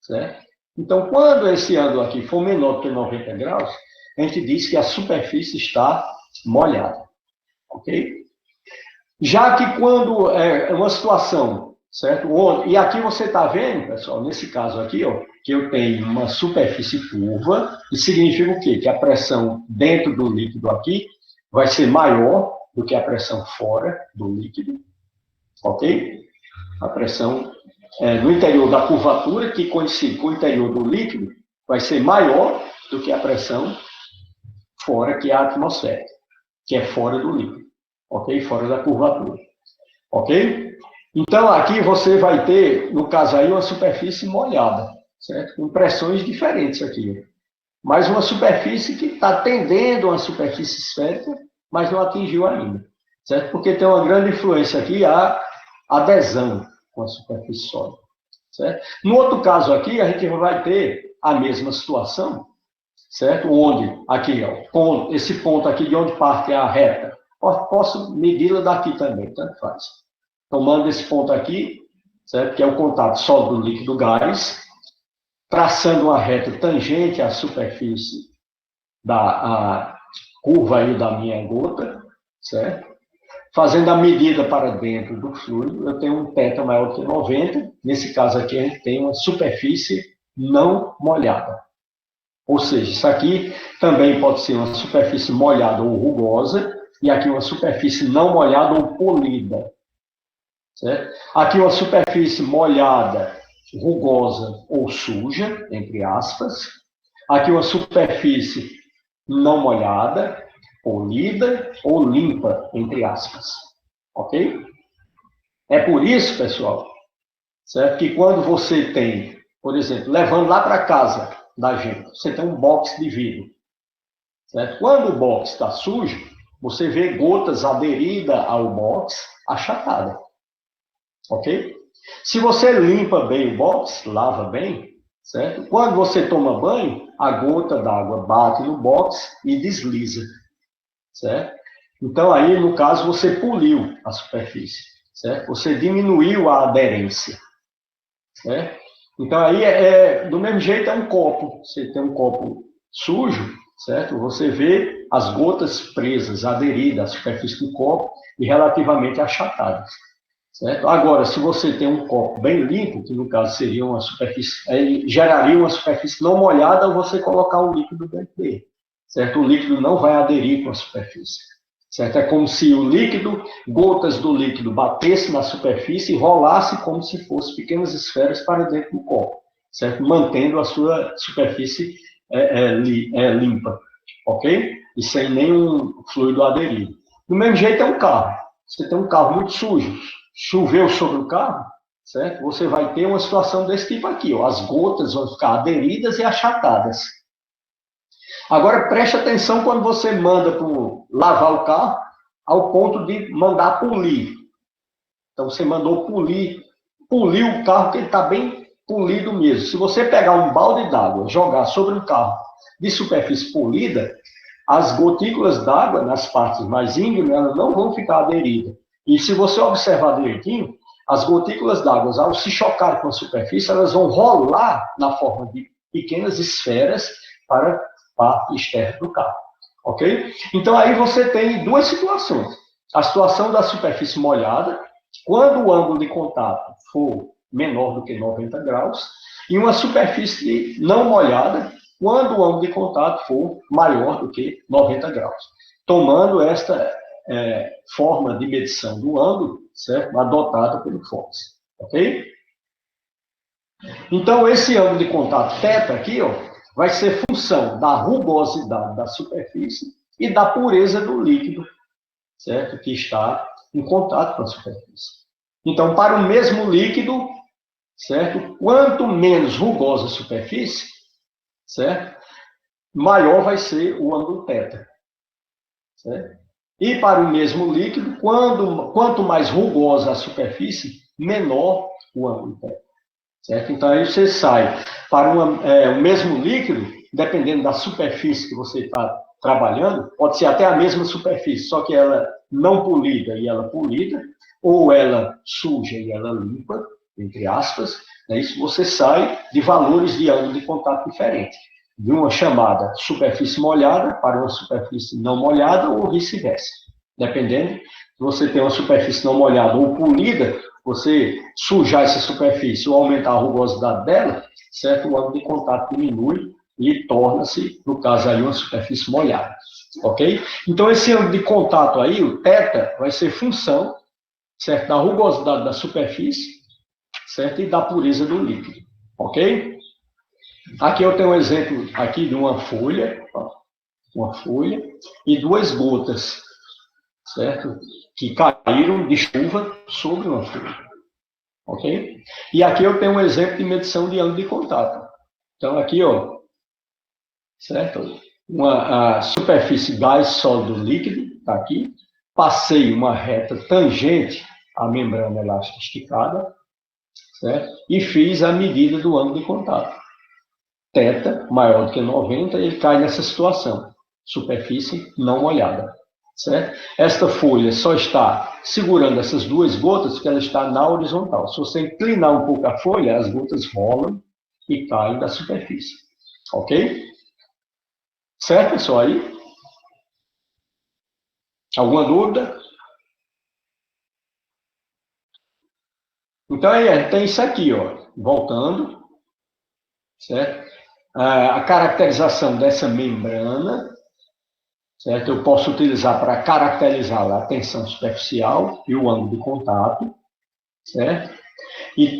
certo? Então, quando esse ângulo aqui for menor do que 90 graus, a gente diz que a superfície está molhada, ok? Já que quando é uma situação, certo? E aqui você está vendo, pessoal, nesse caso aqui, ó, que eu tenho uma superfície curva, isso significa o quê? Que a pressão dentro do líquido aqui vai ser maior do que a pressão fora do líquido, ok? A pressão no interior da curvatura, que coincide com o interior do líquido, vai ser maior do que a pressão fora, que é a atmosférica, que é fora do líquido, ok? Fora da curvatura, ok? Então, aqui você vai ter, no caso aí, uma superfície molhada, certo? Com pressões diferentes aqui. Mas uma superfície que está tendendo a uma superfície esférica, mas não atingiu ainda, certo? Porque tem uma grande influência aqui a adesão com a superfície sólida, certo? No outro caso aqui, a gente vai ter a mesma situação, certo? Onde, aqui, ó, esse ponto aqui de onde parte a reta, posso medi-la daqui também, tanto faz. Tomando esse ponto aqui, certo? Que é o contato sólido líquido gás, traçando uma reta tangente à superfície da curva aí da minha gota, certo? Fazendo a medida para dentro do fluido, eu tenho um θ maior que 90. Nesse caso aqui, a gente tem uma superfície não molhada. Ou seja, isso aqui também pode ser uma superfície molhada ou rugosa, e aqui uma superfície não molhada ou polida. Certo? Aqui uma superfície molhada, rugosa ou suja, entre aspas. Aqui uma superfície não molhada, polida ou limpa, entre aspas. Ok? É por isso, pessoal, certo? Que quando você tem, por exemplo, levando lá para casa da gente, você tem um box de vidro. Certo? Quando o box está sujo, você vê gotas aderidas ao box achatadas. Ok? Se você limpa bem o box, lava bem, certo? Quando você toma banho, a gota d'água bate no box e desliza, certo? Então, aí, no caso, você poliu a superfície, certo? Você diminuiu a aderência, certo? Então, aí, do mesmo jeito, é um copo. Você tem um copo sujo, certo? Você vê as gotas presas, aderidas à superfície do copo e relativamente achatadas. Certo? Agora, se você tem um copo bem limpo, que no caso seria uma superfície, geraria uma superfície não molhada, você colocar o líquido dentro dele. Certo? O líquido não vai aderir com a superfície. certo? É como se o líquido, gotas do líquido batessem na superfície e rolasse como se fossem pequenas esferas para dentro do copo, certo? Mantendo a sua superfície limpa, ok? E sem nenhum fluido aderido. Do mesmo jeito é um carro. Você tem um carro muito sujo, choveu sobre o carro, certo? Você vai ter uma situação desse tipo aqui, ó. As gotas vão ficar aderidas e achatadas. Agora, preste atenção quando você manda lavar o carro, ao ponto de mandar polir. Então, você mandou polir o carro, que ele está bem polido mesmo. Se você pegar um balde d'água, jogar sobre um carro de superfície polida, as gotículas d'água, nas partes mais íngremes, elas não vão ficar aderidas. E se você observar direitinho, as gotículas d'água, ao se chocar com a superfície, elas vão rolar na forma de pequenas esferas para a parte externa do carro. Ok? Então, aí você tem duas situações. A situação da superfície molhada, quando o ângulo de contato for menor do que 90 graus, e uma superfície não molhada, quando o ângulo de contato for maior do que 90 graus. Tomando esta forma de medição do ângulo, certo? Adotada pelo Fox. Ok? Então, esse ângulo de contato θ aqui, ó, vai ser função da rugosidade da superfície e da pureza do líquido, certo? Que está em contato com a superfície. Então, para o mesmo líquido, certo? Quanto menos rugosa a superfície, certo? Maior vai ser o ângulo θ, certo? E para o mesmo líquido, quanto mais rugosa a superfície, menor o ângulo θ, certo? Então, aí você sai para o mesmo líquido, dependendo da superfície que você está trabalhando, pode ser até a mesma superfície, só que ela não polida e ela polida, ou ela suja e ela limpa, entre aspas, né? Isso você sai de valores de ângulo de contato diferentes, de uma chamada superfície molhada para uma superfície não molhada ou vice-versa. Dependendo, se você tem uma superfície não molhada ou polida, você sujar essa superfície ou aumentar a rugosidade dela, certo? O ângulo de contato diminui e torna-se, no caso aí, uma superfície molhada, ok? Então, esse ângulo de contato aí, o θ, vai ser função, certo? Da rugosidade da superfície, certo? E da pureza do líquido, ok? Aqui eu tenho um exemplo aqui de uma folha, ó, e duas gotas, certo? Que caíram de chuva sobre uma folha, ok? E aqui eu tenho um exemplo de medição de ângulo de contato. Então, aqui, ó, certo? A superfície gás sólido líquido, está aqui. Passei uma reta tangente à membrana elástica esticada, certo? E fiz a medida do ângulo de contato. θ maior do que 90, ele cai nessa situação. Superfície não molhada, certo? Esta folha só está segurando essas duas gotas porque ela está na horizontal. Se você inclinar um pouco a folha, as gotas rolam e caem da superfície. Ok? Certo, pessoal? Aí? Alguma dúvida? Então, aí, tem isso aqui, ó. Voltando, certo? A caracterização dessa membrana, certo? Eu posso utilizar para caracterizar a tensão superficial e o ângulo de contato, certo? E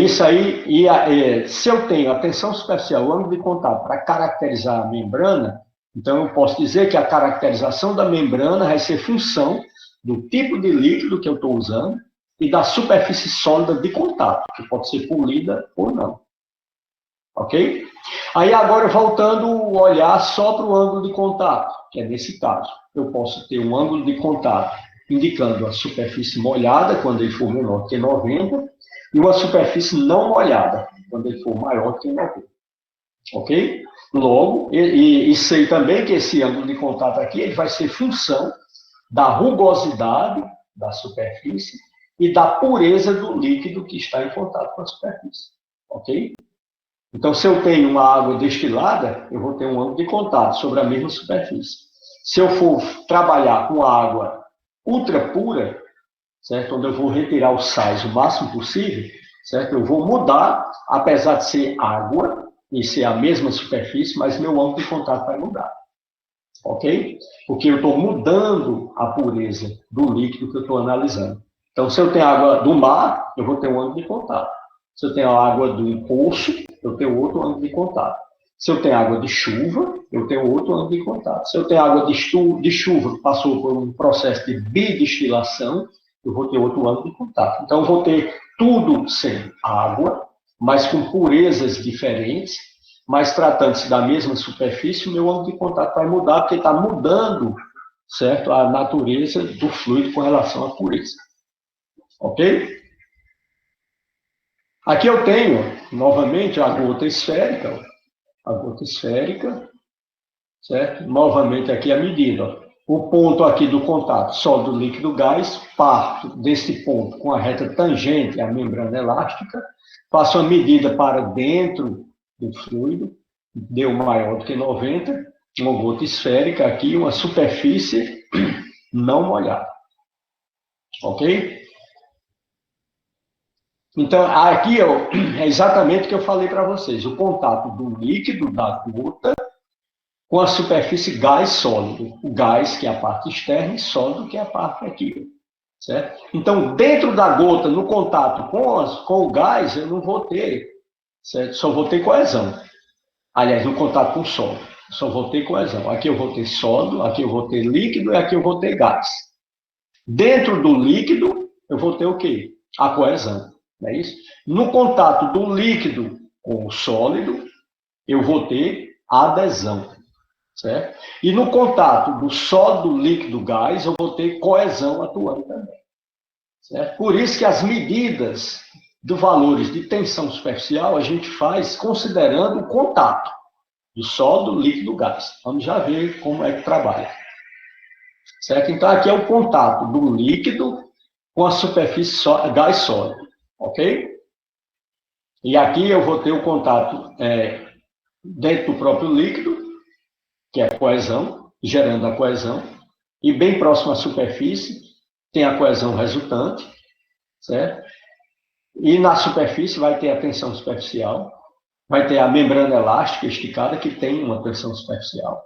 isso aí, se eu tenho a tensão superficial, o ângulo de contato para caracterizar a membrana, então eu posso dizer que a caracterização da membrana vai ser função do tipo de líquido que eu estou usando e da superfície sólida de contato, que pode ser polida ou não. Ok? Aí agora, voltando o olhar só para o ângulo de contato, que é nesse caso. Eu posso ter um ângulo de contato indicando a superfície molhada, quando ele for menor que 90, e uma superfície não molhada, quando ele for maior que 90. Ok? Logo, e sei também que esse ângulo de contato aqui ele vai ser função da rugosidade da superfície e da pureza do líquido que está em contato com a superfície. Ok? Então, se eu tenho uma água destilada, eu vou ter um ângulo de contato sobre a mesma superfície. Se eu for trabalhar com água ultra pura, certo? Onde eu vou retirar os sais o máximo possível, certo? Eu vou mudar, apesar de ser água e ser a mesma superfície, mas meu ângulo de contato vai mudar. ok? Porque eu estou mudando a pureza do líquido que eu estou analisando. Então, se eu tenho água do mar, eu vou ter um ângulo de contato. Se eu tenho água do poço, eu tenho outro ângulo de contato. Se eu tenho água de chuva, eu tenho outro ângulo de contato. Se eu tenho água de chuva que passou por um processo de bidestilação, eu vou ter outro ângulo de contato. Então, eu vou ter tudo sendo água, mas com purezas diferentes, mas tratando-se da mesma superfície, o meu ângulo de contato vai mudar, porque está mudando, certo, a natureza do fluido com relação à pureza. Ok? Aqui eu tenho, novamente, a gota esférica. A gota esférica, certo? Novamente aqui a medida. O ponto aqui do contato sólido, líquido, gás, parto desse ponto com a reta tangente à membrana elástica, faço a medida para dentro do fluido, deu maior do que 90, uma gota esférica aqui, uma superfície não molhada. Ok? Então, aqui é exatamente o que eu falei para vocês, o contato do líquido da gota com a superfície gás sólido. O gás, que é a parte externa, e sólido, que é a parte aqui. Certo? Então, dentro da gota, no contato com o gás, eu não vou ter, certo? Só vou ter coesão. Aliás, no contato com o sólido, só vou ter coesão. Aqui eu vou ter sólido, aqui eu vou ter líquido e aqui eu vou ter gás. Dentro do líquido, eu vou ter o quê? A coesão. Não é isso? No contato do líquido com o sólido, eu vou ter adesão. Certo? E no contato do sólido, líquido, gás, eu vou ter coesão atuando também. Certo? Por isso que as medidas dos valores de tensão superficial a gente faz considerando o contato do sólido, líquido, gás. Vamos já ver como é que trabalha. Certo? Então, aqui é o contato do líquido com a superfície gás sólido. Ok? E aqui eu vou ter o contato dentro do próprio líquido, que é a coesão, gerando a coesão, e bem próximo à superfície tem a coesão resultante, certo? E na superfície vai ter a tensão superficial, vai ter a membrana elástica esticada, que tem uma tensão superficial,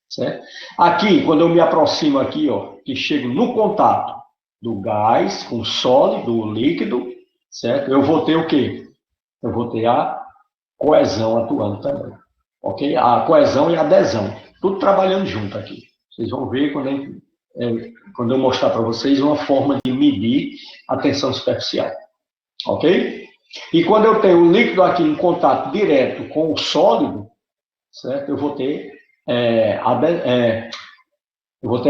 certo? Aqui, quando eu me aproximo aqui, ó, que chego no contato do gás com o sólido, o líquido, certo? Eu vou ter o quê? Eu vou ter a coesão atuando também, ok? A coesão e a adesão, tudo trabalhando junto aqui. Vocês vão ver quando eu mostrar para vocês uma forma de medir a tensão superficial, ok? E quando eu tenho o líquido aqui em contato direto com o sólido, certo? Eu vou ter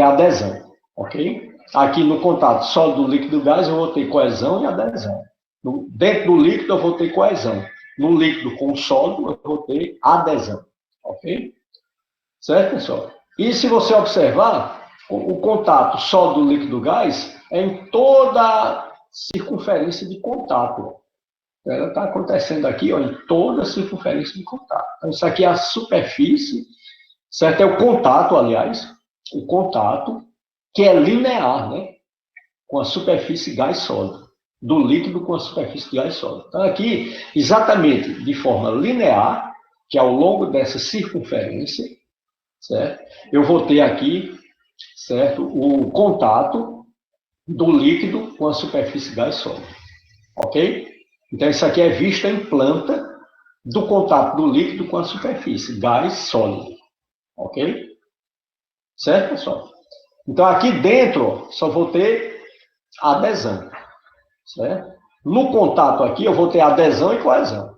adesão, ok? Aqui no contato sólido, líquido, gás, eu vou ter coesão e adesão. Dentro do líquido, eu vou ter coesão. No líquido com o sólido, eu vou ter adesão, ok? Certo, pessoal? E se você observar, o contato sólido, líquido, gás é em toda a circunferência de contato. Ela está acontecendo aqui, ó, em toda a circunferência de contato. Então, isso aqui é a superfície, certo? É o contato, aliás, o contato que é linear, né? Com a superfície gás sólido, do líquido com a superfície de gás sólido. Então, aqui, exatamente de forma linear, que ao longo dessa circunferência, certo? Eu vou ter aqui, certo, o contato do líquido com a superfície gás sólido, ok? Então, isso aqui é visto em planta do contato do líquido com a superfície gás sólido, ok? Certo, pessoal? Então, aqui dentro, ó, só vou ter adesão, certo? No contato aqui, eu vou ter adesão e coesão.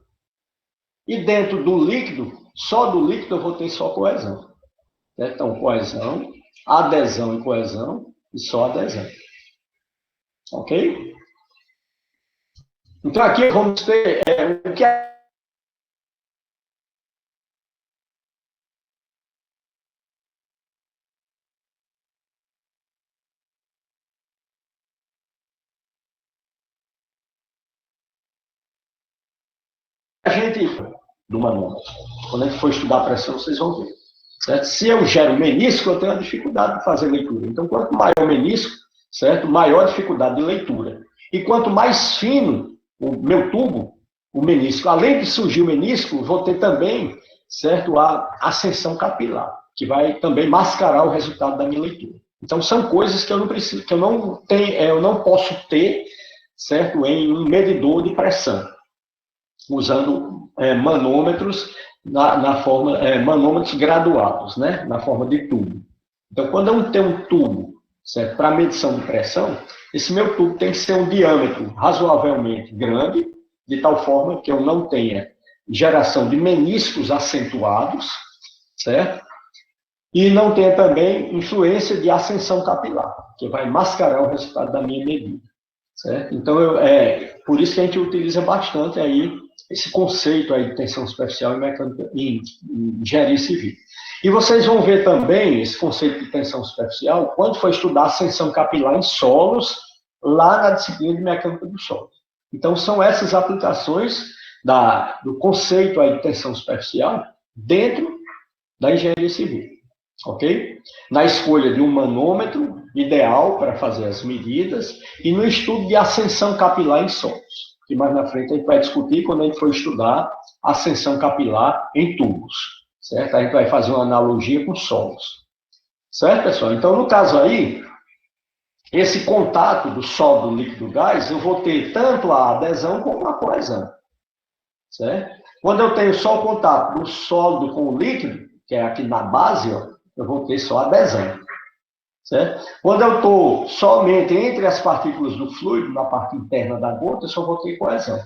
E dentro do líquido, só do líquido, eu vou ter só coesão. Certo? Então, coesão, adesão e coesão, e só adesão. Ok? Então, aqui vamos ter o que é a gente do manual. Quando a gente for estudar a pressão, vocês vão ver. Certo? Se eu gero menisco, eu tenho a dificuldade de fazer leitura. Então, quanto maior o menisco, certo? Maior a dificuldade de leitura. E quanto mais fino o meu tubo, o menisco, além de surgir o menisco, vou ter também, certo, a ascensão capilar. que vai também mascarar o resultado da minha leitura. Então, são coisas que eu não preciso, que eu não tenho, eu não posso ter, certo, em um medidor de pressão, usando manômetros na forma, manômetros graduados, né, na forma de tubo. Então, quando eu tenho um tubo, certo, para medição de pressão, esse meu tubo tem que ser um diâmetro razoavelmente grande, de tal forma que eu não tenha geração de meniscos acentuados, certo? E não tenha também influência de ascensão capilar, que vai mascarar o resultado da minha medida, certo? Então, por isso que a gente utiliza bastante aí esse conceito aí de tensão superficial em engenharia civil. E vocês vão ver também esse conceito de tensão superficial quando for estudar ascensão capilar em solos, lá na disciplina de mecânica do solo. Então, são essas aplicações do conceito aí de tensão superficial dentro da engenharia civil, ok? Na escolha de um manômetro ideal para fazer as medidas e no estudo de ascensão capilar em solos, que mais na frente a gente vai discutir quando a gente for estudar ascensão capilar em tubos, certo? A gente vai fazer uma analogia com solos, certo, pessoal? Então, no caso aí, esse contato do sólido, líquido, gás, eu vou ter tanto a adesão como a coesão, certo? Quando eu tenho só o contato do sólido com o líquido, que é aqui na base, ó, eu vou ter só adesão, certo? Quando eu estou somente entre as partículas do fluido, na parte interna da gota, eu só vou ter coesão,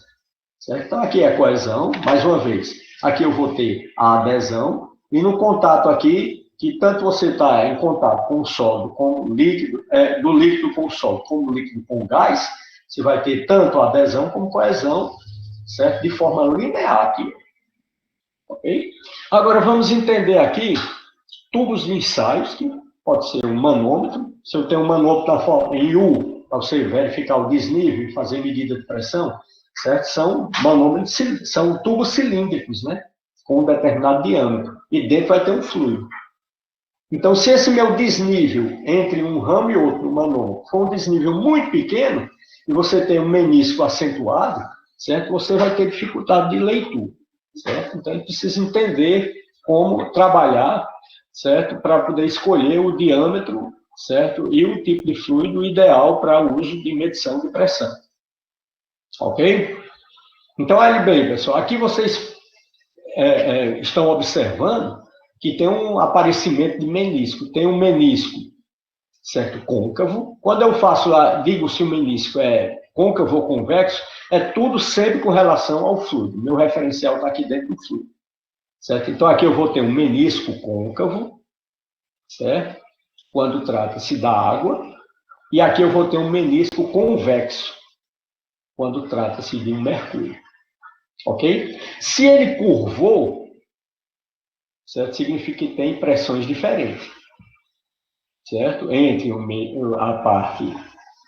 certo? Então, aqui é a coesão, mais uma vez, aqui eu vou ter a adesão, e no contato aqui, que tanto você está em contato com o sólido, com o líquido, do líquido com o sólido, como o líquido com o gás, você vai ter tanto adesão como coesão, certo? De forma linear aqui, ok? Agora, vamos entender aqui tubos de ensaios, que pode ser um manômetro. Se eu tenho um manômetro em U, para você verificar o desnível e fazer medida de pressão, certo? São manômetros, são tubos cilíndricos, né? Com um determinado diâmetro. E dentro vai ter um fluido. Então, se esse meu desnível entre um ramo e outro, um manômetro, for um desnível muito pequeno, e você tem um menisco acentuado, certo? Você vai ter dificuldade de leitura, certo? Então, a gente precisa entender como trabalhar, certo? Para poder escolher o diâmetro, certo? E o tipo de fluido ideal para o uso de medição de pressão. Ok? Então, olha bem, pessoal, aqui vocês estão observando que tem um aparecimento de menisco. Tem um menisco, certo? Côncavo. Quando eu digo se o menisco é côncavo ou convexo, é tudo sempre com relação ao fluido. Meu referencial está aqui dentro do fluido, certo? Então, aqui eu vou ter um menisco côncavo, certo? Quando trata-se da água. E aqui eu vou ter um menisco convexo, quando trata-se de um mercúrio. Ok? Se ele curvou, certo? Significa que tem pressões diferentes, certo? Entre a parte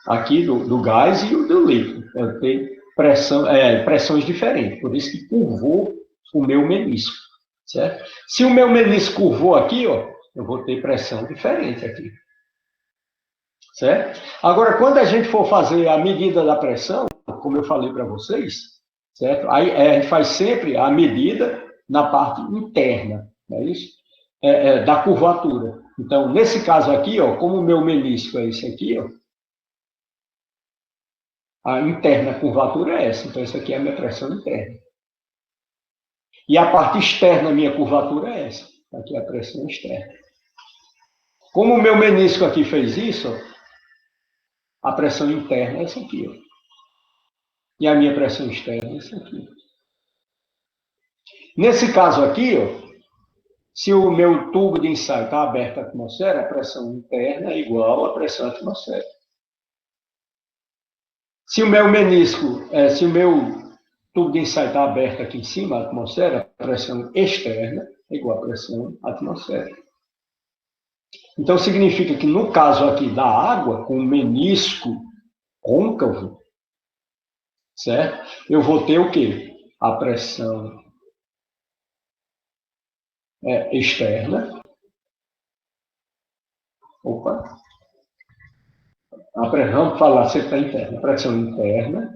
aqui do gás e o do líquido. Tem pressões diferentes, por isso que curvou o meu menisco, certo? Se o meu menisco curvou aqui, ó, eu vou ter pressão diferente aqui, certo? Agora, quando a gente for fazer a medida da pressão, como eu falei para vocês, certo? Aí a gente faz sempre a medida na parte interna, não é isso? Da curvatura. Então, nesse caso aqui, ó, como o meu menisco é esse aqui, ó, a interna curvatura é essa. Então, isso aqui é a minha pressão interna. E a parte externa, a minha curvatura é essa. Aqui é a pressão externa. Como o meu menisco aqui fez isso, ó, a pressão interna é essa aqui, ó. E a minha pressão externa é essa aqui. Nesse caso aqui, ó, se o meu tubo de ensaio está aberto à atmosfera, a pressão interna é igual à pressão atmosférica. Se o meu menisco, se o meu tubo de ensaio está aberto aqui em cima, a atmosfera, a pressão externa é igual à pressão atmosférica. Então, significa que no caso aqui da água, com o menisco côncavo, certo? Eu vou ter o quê? A pressão externa. Opa. Vamos falar sempre da interna. A pressão interna,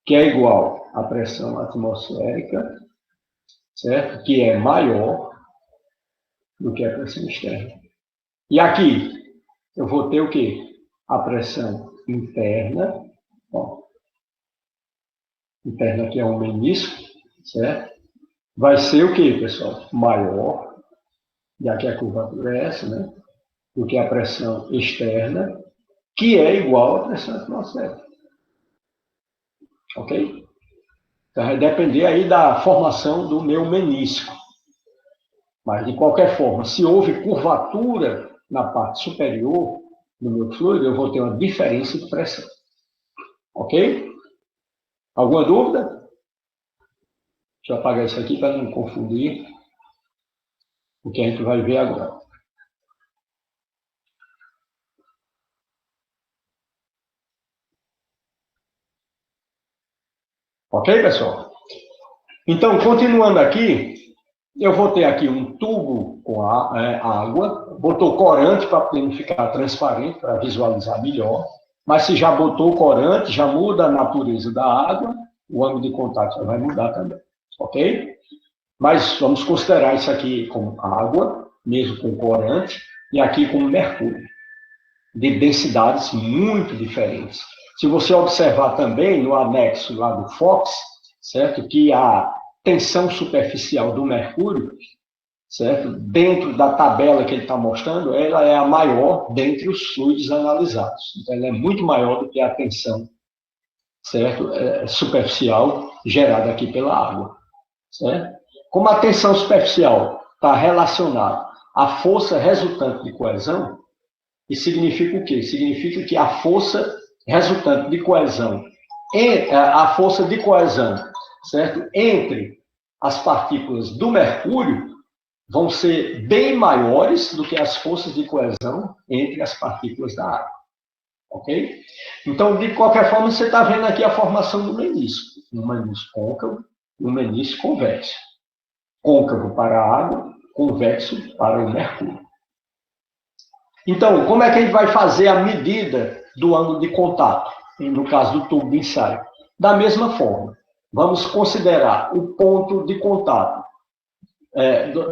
que é igual à pressão atmosférica, certo? Que é maior, do que a pressão externa. E aqui, eu vou ter o quê? A pressão interna, ó, interna aqui é um menisco, certo? Vai ser o quê, pessoal? Maior, já que a curvatura é essa, né? Do que a pressão externa, que é igual à pressão atmosférica. Ok? Então, vai depender aí da formação do meu menisco. Mas, de qualquer forma, se houve curvatura na parte superior do meu fluido, eu vou ter uma diferença de pressão. Ok? Alguma dúvida? Deixa eu apagar isso aqui para não confundir o que a gente vai ver agora. Ok, pessoal? Então, continuando aqui, eu vou ter aqui um tubo com água, botou corante para poder ficar transparente, para visualizar melhor, mas se já botou corante, já muda a natureza da água, o ângulo de contato já vai mudar também, ok? Mas vamos considerar isso aqui como água, mesmo com corante, e aqui como mercúrio, de densidades muito diferentes. Se você observar também no anexo lá do Fox, certo? Que a tensão superficial do mercúrio, certo? Dentro da tabela que ele está mostrando, ela é a maior dentre os fluidos analisados. Então, ela é muito maior do que a tensão, certo? Superficial gerada aqui pela água, certo? Como a tensão superficial está relacionada à força resultante de coesão, isso significa o quê? Significa que a força resultante de coesão, a força de coesão, certo? Entre as partículas do mercúrio vão ser bem maiores do que as forças de coesão entre as partículas da água. Ok? Então, de qualquer forma, você está vendo aqui a formação do menisco. Um menisco côncavo e um menisco convexo. Côncavo para a água, convexo para o mercúrio. Então, como é que a gente vai fazer a medida do ângulo de contato, no caso do tubo de ensaio? Da mesma forma, vamos considerar o ponto de contato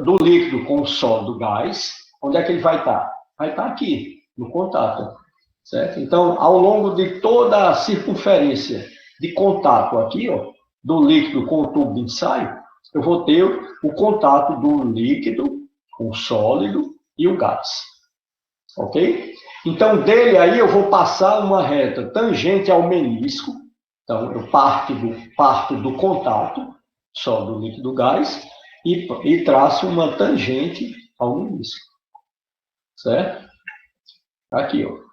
do líquido com o sólido gás. Onde é que ele vai estar? Vai estar aqui, no contato. Certo? Então, ao longo de toda a circunferência de contato aqui, ó, do líquido com o tubo de ensaio, eu vou ter o contato do líquido com o sólido e o gás. Ok? Então, dele aí eu vou passar uma reta tangente ao menisco. Então, eu parto do contato, só do líquido gás, e traço uma tangente ao menisco. Certo? Aqui, ó.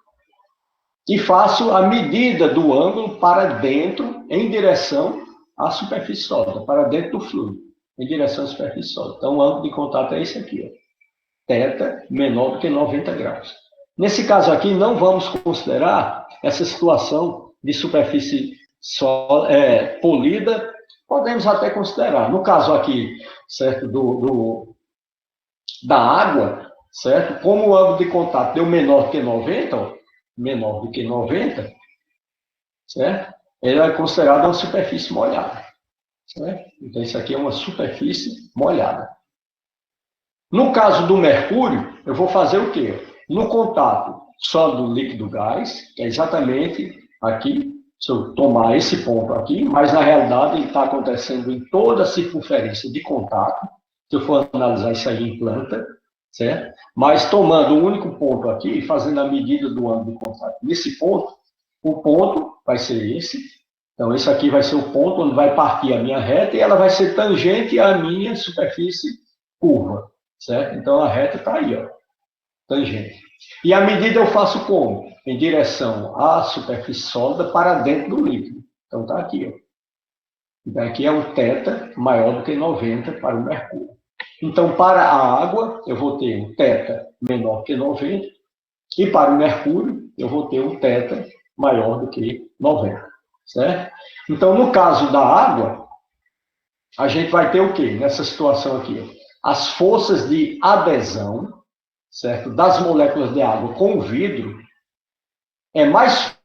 E faço a medida do ângulo para dentro, em direção à superfície sólida, para dentro do fluido, em direção à superfície sólida. Então, o ângulo de contato é esse aqui, ó. Θ menor do que 90 graus. Nesse caso aqui, não vamos considerar essa situação de superfície polida, podemos até considerar. No caso aqui, certo, da água, certo? Como o ângulo de contato deu menor do que 90, ó, menor do que 90, certo? Ele é considerado uma superfície molhada, certo? Então, isso aqui é uma superfície molhada. No caso do mercúrio, eu vou fazer o quê? No contato sólido, líquido, gás, que é exatamente aqui, se eu tomar esse ponto aqui, mas na realidade ele está acontecendo em toda a circunferência de contato, se eu for analisar isso aí em planta, certo? Mas tomando um único ponto aqui e fazendo a medida do ângulo de contato nesse ponto, o ponto vai ser esse. Então, esse aqui vai ser o ponto onde vai partir a minha reta e ela vai ser tangente à minha superfície curva, certo? Então, a reta está aí, ó, tangente. E a medida eu faço como? Em direção à superfície sólida para dentro do líquido. Então, está aqui, ó. Então, aqui é um θ maior do que 90 para o mercúrio. Então, para a água, eu vou ter um θ menor que 90, e para o mercúrio, eu vou ter um θ maior do que 90, certo? Então, no caso da água, a gente vai ter o quê? Nessa situação aqui, ó, as forças de adesão, certo? Das moléculas de água com o vidro é mais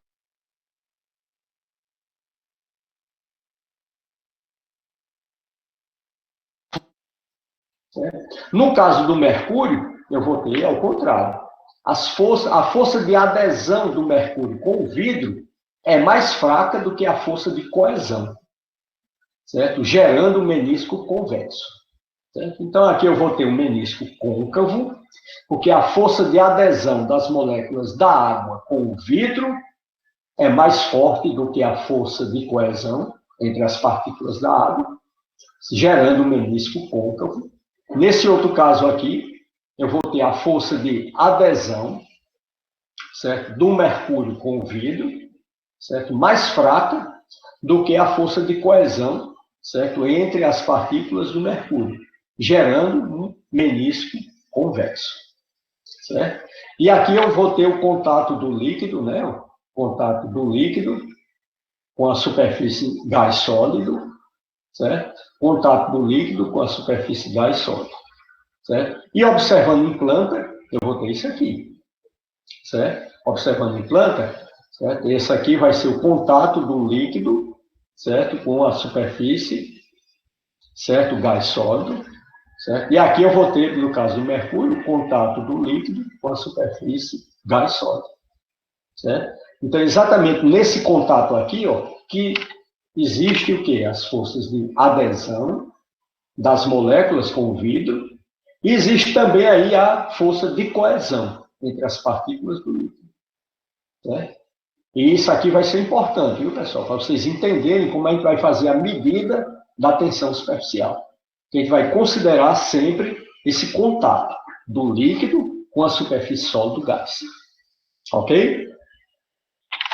Certo? No caso do mercúrio, eu vou ter ao contrário. A força de adesão do mercúrio com o vidro é mais fraca do que a força de coesão, certo? Gerando um menisco convexo. Certo? Então, aqui eu vou ter um menisco côncavo, porque a força de adesão das moléculas da água com o vidro é mais forte do que a força de coesão entre as partículas da água, gerando um menisco côncavo. Nesse outro caso aqui, eu vou ter a força de adesão, certo, do mercúrio com o vidro, certo, mais fraca do que a força de coesão, certo, entre as partículas do mercúrio, gerando um menisco convexo, certo? E aqui eu vou ter o contato do líquido, né, o contato do líquido com a superfície gás sólido, certo? Contato do líquido com a superfície gás sólido, certo? E observando em planta, eu vou ter isso aqui, certo? Observando em planta, certo? Esse aqui vai ser o contato do líquido, certo? Com a superfície, certo? Gás sólido, certo? E aqui eu vou ter, no caso do mercúrio, o contato do líquido com a superfície gás sólido, certo? Então, exatamente nesse contato aqui, ó, que existe o quê? As forças de adesão das moléculas com o vidro, e existe também aí a força de coesão entre as partículas do líquido, certo? E isso aqui vai ser importante, viu, pessoal? Para vocês entenderem como a gente vai fazer a medida da tensão superficial. A gente vai considerar sempre esse contato do líquido com a superfície sólida do gás. Ok?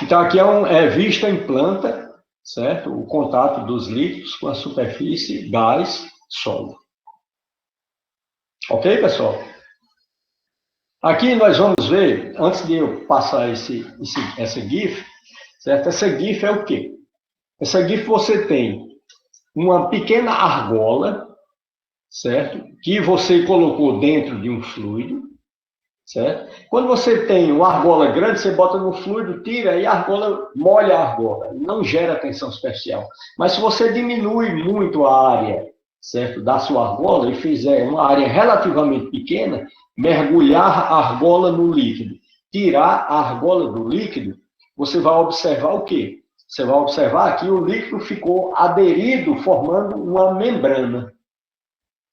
Então, aqui é vista em planta, certo? O contato dos líquidos com a superfície gás sólido. Ok, pessoal? Aqui nós vamos ver, antes de eu passar essa GIF, certo? Essa GIF é o quê? Essa GIF você tem uma pequena argola, certo? Que você colocou dentro de um fluido, certo? Quando você tem uma argola grande, você bota no fluido, tira e a argola molha a argola, não gera tensão superficial. Mas se você diminui muito a área, certo, da sua argola e fizer uma área relativamente pequena, mergulhar a argola no líquido, tirar a argola do líquido, você vai observar o quê? Você vai observar que o líquido ficou aderido, formando uma membrana,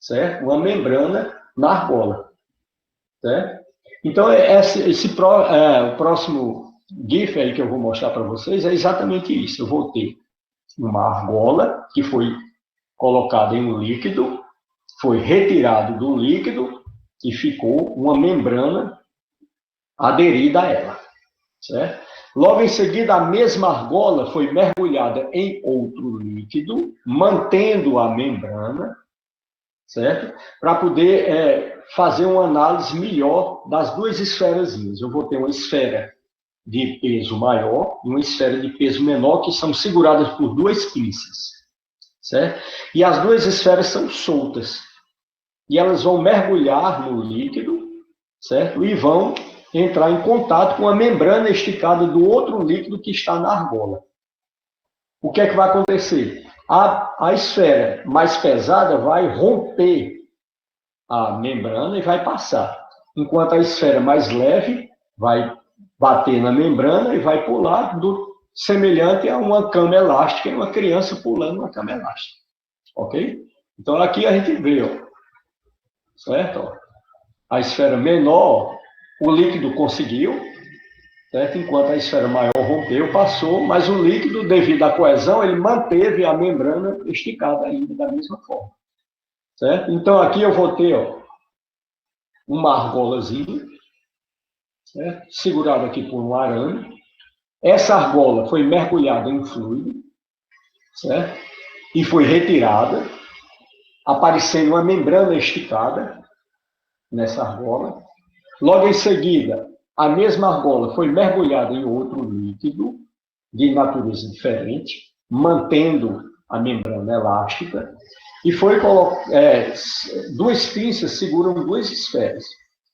certo? Uma membrana na argola, certo? Então, o próximo GIF aí que eu vou mostrar para vocês é exatamente isso. Eu vou ter uma argola que foi colocada em um líquido, foi retirado do líquido e ficou uma membrana aderida a ela, certo? Logo em seguida, a mesma argola foi mergulhada em outro líquido, mantendo a membrana, certo? Para poder fazer uma análise melhor das duas esferazinhas. Eu vou ter uma esfera de peso maior e uma esfera de peso menor, que são seguradas por duas pinças, certo? E as duas esferas são soltas. E elas vão mergulhar no líquido, certo? E vão entrar em contato com a membrana esticada do outro líquido que está na argola. O que é que vai acontecer? A esfera mais pesada vai romper a membrana e vai passar, enquanto a esfera mais leve vai bater na membrana e vai pular, semelhante a uma cama elástica, uma criança pulando uma cama elástica. Ok? Então, aqui a gente vê, ó, certo? Ó, a esfera menor, o líquido conseguiu, certo? Enquanto a esfera maior rompeu, passou, mas o líquido, devido à coesão, ele manteve a membrana esticada ainda da mesma forma. Certo? Então, aqui eu vou ter, ó, uma argolazinha, certo? Segurada aqui por um arame. Essa argola foi mergulhada em fluido, certo? E foi retirada, aparecendo uma membrana esticada nessa argola. Logo em seguida, a mesma argola foi mergulhada em outro líquido de natureza diferente, mantendo a membrana elástica, e foi duas pinças seguram duas esferas.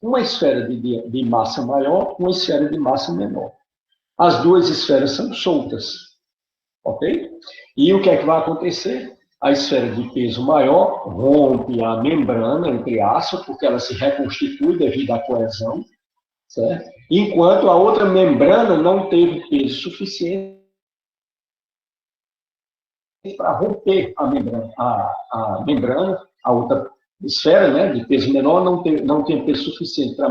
Uma esfera de massa maior, uma esfera de massa menor. As duas esferas são soltas, ok? E o que é que vai acontecer? a esfera de peso maior rompe a membrana, entre aspas, porque ela se reconstitui devido à coesão, certo? Enquanto a outra membrana não teve peso suficiente para romper a outra esfera, né, de peso menor, não tem peso suficiente para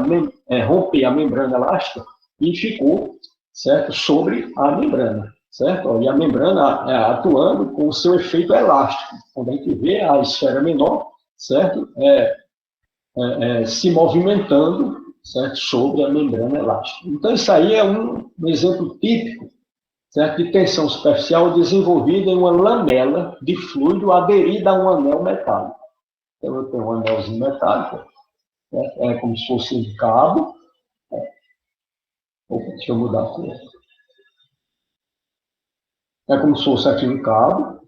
romper a membrana elástica e ficou, certo, sobre a membrana, certo? E a membrana atuando com o seu efeito elástico. Quando a gente vê a esfera menor, certo, se movimentando, certo, sobre a membrana elástica. Então, isso aí é um exemplo típico, certo, de tensão superficial desenvolvida em uma lamela de fluido aderida a um anel metálico. Então, eu tenho um anelzinho metálico, certo? É como se fosse um cabo. Opa, deixa eu mudar a cor. É como se fosse aqui um cabo,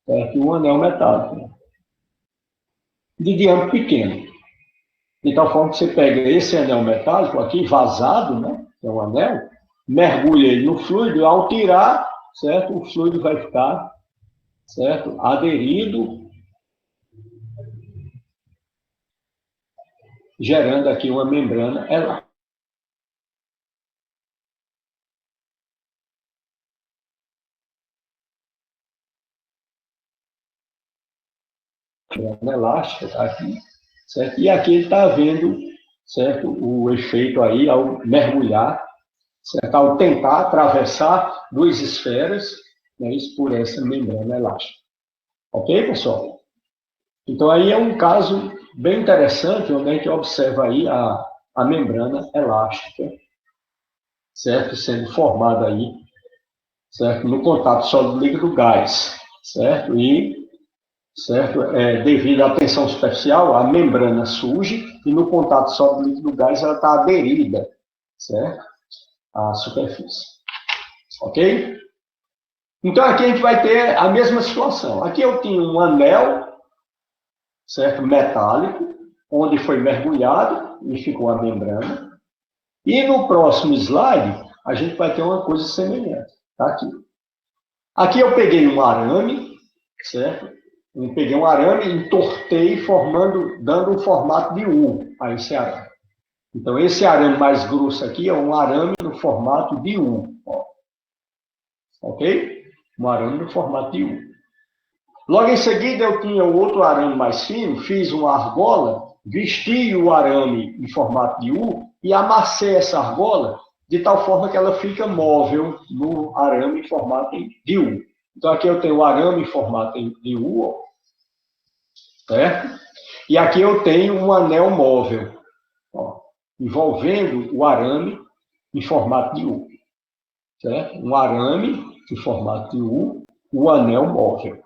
certo? E um anel metálico, de diâmetro pequeno. De tal forma que você pega esse anel metálico aqui, vazado, né? Que é um anel, mergulha ele no fluido, e ao tirar, certo? O fluido vai ficar, certo? Aderido, gerando aqui uma membrana elástica. Elástica está aqui, certo? E aqui ele está havendo, certo, o efeito aí ao mergulhar, certo? Ao tentar atravessar duas esferas, né, por essa membrana elástica. Ok, pessoal? Então aí é um caso bem interessante, onde a gente observa aí a membrana elástica, certo? Sendo formada aí, certo? No contato sólido líquido gás, certo? E certo? Devido à tensão superficial, a membrana surge e no contato sólido líquido gás ela está aderida, certo? À superfície. Ok? Então aqui a gente vai ter a mesma situação. Aqui eu tinha um anel, certo? Metálico, onde foi mergulhado e ficou a membrana. E no próximo slide a gente vai ter uma coisa semelhante. Tá aqui. Aqui eu peguei um arame, certo? Eu peguei um arame, entortei, dando um formato de U a esse arame. Então, esse arame mais grosso aqui é um arame no formato de U. Ó. Ok? Um arame no formato de U. Logo em seguida, eu tinha outro arame mais fino, fiz uma argola, vesti o arame em formato de U e amassei essa argola de tal forma que ela fica móvel no arame em formato de U. Então, aqui eu tenho o arame em formato de U, ó, certo? E aqui eu tenho um anel móvel, ó, envolvendo o arame em formato de U, certo? Um arame em formato de U, o anel móvel,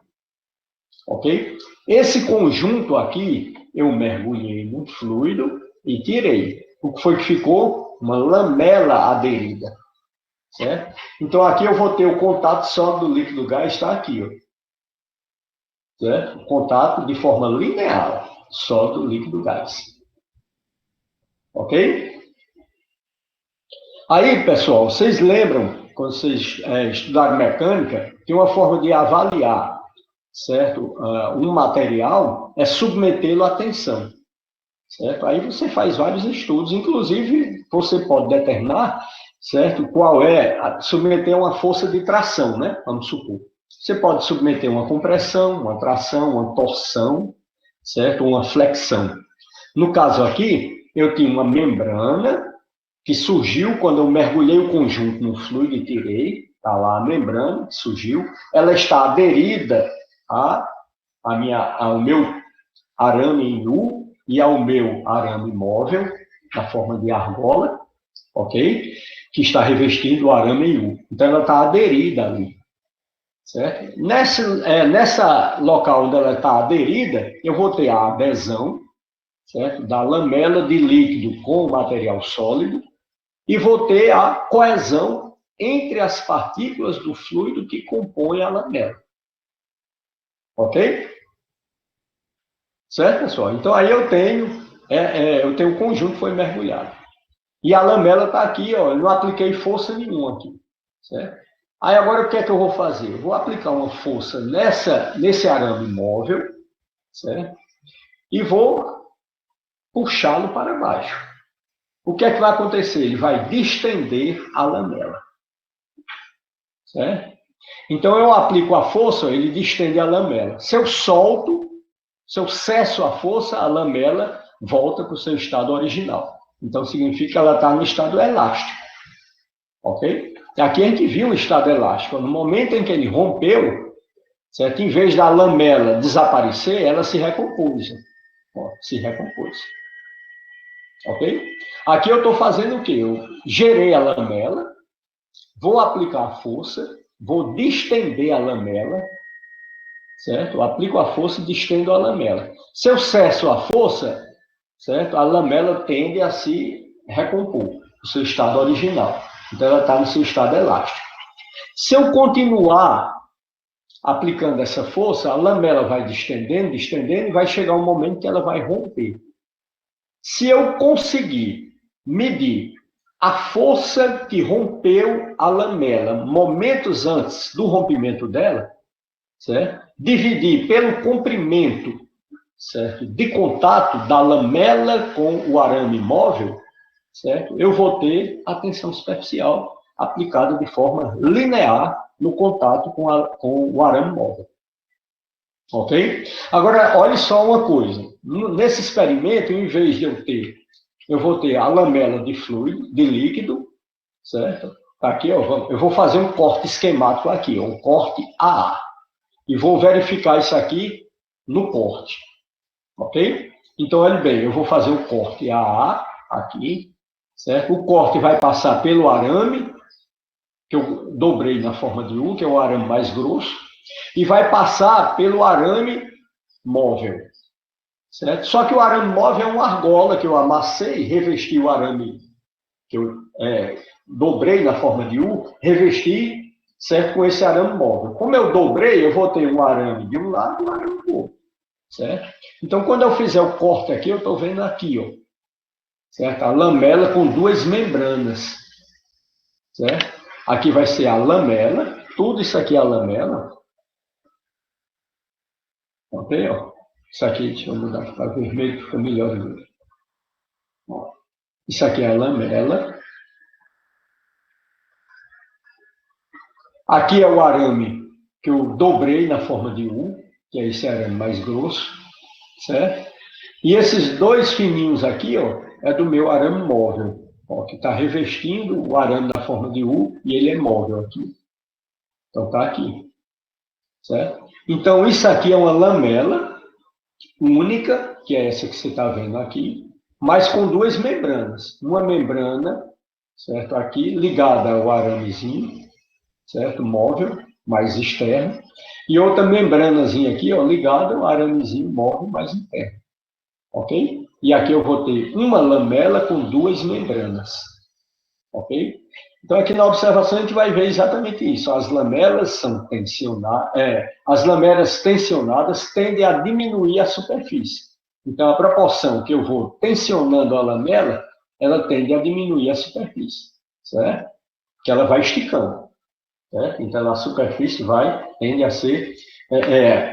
ok? Esse conjunto aqui, eu mergulhei no fluido e tirei. O que foi que ficou? Uma lamela aderida, certo? Então, aqui eu vou ter o contato sólido líquido gás, está aqui, ó, certo? Contato de forma linear, sólido líquido gás. Ok? Aí, pessoal, vocês lembram, quando vocês estudaram mecânica, que uma forma de avaliar, certo, um material é submetê-lo à tensão, certo? Aí você faz vários estudos, inclusive você pode determinar, certo, qual submeter uma força de tração, né? Vamos supor. Você pode submeter uma compressão, uma tração, uma torção, certo? Uma flexão. No caso aqui, eu tinha uma membrana que surgiu quando eu mergulhei o conjunto no fluido e tirei, está lá a membrana que surgiu, ela está aderida ao meu arame em U e ao meu arame móvel, na forma de argola, ok? Que está revestindo o arame em U. Então, ela está aderida ali, certo? Nessa local onde ela está aderida, eu vou ter a adesão, certo? Da lamela de líquido com o material sólido, e vou ter a coesão entre as partículas do fluido que compõem a lamela. Ok? Certo, pessoal? Então, aí eu tenho o conjunto que foi mergulhado. E a lamela está aqui, ó, eu não apliquei força nenhuma aqui. Certo? Aí agora o que é que eu vou fazer? Eu vou aplicar uma força nesse arame móvel, certo? E vou puxá-lo para baixo. O que é que vai acontecer? Ele vai distender a lamela, certo? Então eu aplico a força, ele distende a lamela. Se eu solto, se eu cesso a força, a lamela volta para o seu estado original. Então significa que ela está no estado elástico. Ok? Aqui a gente viu o estado elástico. No momento em que ele rompeu, certo? Em vez da lamela desaparecer, ela se recompôs. Se recompôs. Ok? Aqui eu estou fazendo o quê? Eu gerei a lamela, vou aplicar a força, vou distender a lamela, certo? Eu aplico a força e distendo a lamela. Se eu cesso a força, certo? A lamela tende a se recompor, o seu estado original. Então, ela está no seu estado elástico. Se eu continuar aplicando essa força, a lamela vai distendendo, distendendo, e vai chegar um momento que ela vai romper. Se eu conseguir medir a força que rompeu a lamela momentos antes do rompimento dela, certo? Dividir pelo comprimento, certo? De contato da lamela com o arame móvel, certo? Eu vou ter a tensão superficial aplicada de forma linear no contato com o arame móvel. Ok? Agora, olhe só uma coisa. Nesse experimento, em vez de eu vou ter a lamela de fluido, de líquido, certo? Aqui, ó, eu vou fazer um corte esquemático aqui, ó, um corte AA. E vou verificar isso aqui no corte. Ok? Então, olhe bem, eu vou fazer um corte AA aqui, certo? O corte vai passar pelo arame, que eu dobrei na forma de U, que é o arame mais grosso, e vai passar pelo arame móvel, certo? Só que o arame móvel é uma argola que eu amassei, revesti o arame que eu dobrei na forma de U, revesti, certo? Com esse arame móvel. Como eu dobrei, eu vou ter um arame de um lado e um arame do outro, certo? Então, quando eu fizer o corte aqui, eu estou vendo aqui, ó, certo? A lamela com duas membranas, certo? Aqui vai ser a lamela, tudo isso aqui é a lamela, ok? Ó. Isso aqui, deixa eu mudar aqui para vermelho, fica melhor. Ó. Isso aqui é a lamela. Aqui é o arame que eu dobrei na forma de U, que é esse arame mais grosso, certo? E esses dois fininhos aqui, ó, é do meu arame móvel, ó, que está revestindo o arame na forma de U e ele é móvel aqui. Então está aqui, certo? Então isso aqui é uma lamela única, que é essa que você está vendo aqui, mas com duas membranas. Uma membrana, certo, aqui ligada ao aramezinho, certo, móvel, mais externo, e outra membranazinha aqui, ó, ligada ao aramezinho móvel mais interno, ok? E aqui eu vou ter uma lamela com duas membranas, ok? Então aqui na observação a gente vai ver exatamente isso. As lamelas são as lamelas tensionadas tendem a diminuir a superfície. Então a proporção que eu vou tensionando a lamela, ela tende a diminuir a superfície, certo? Que ela vai esticando. Certo? Então, a superfície tende a ser...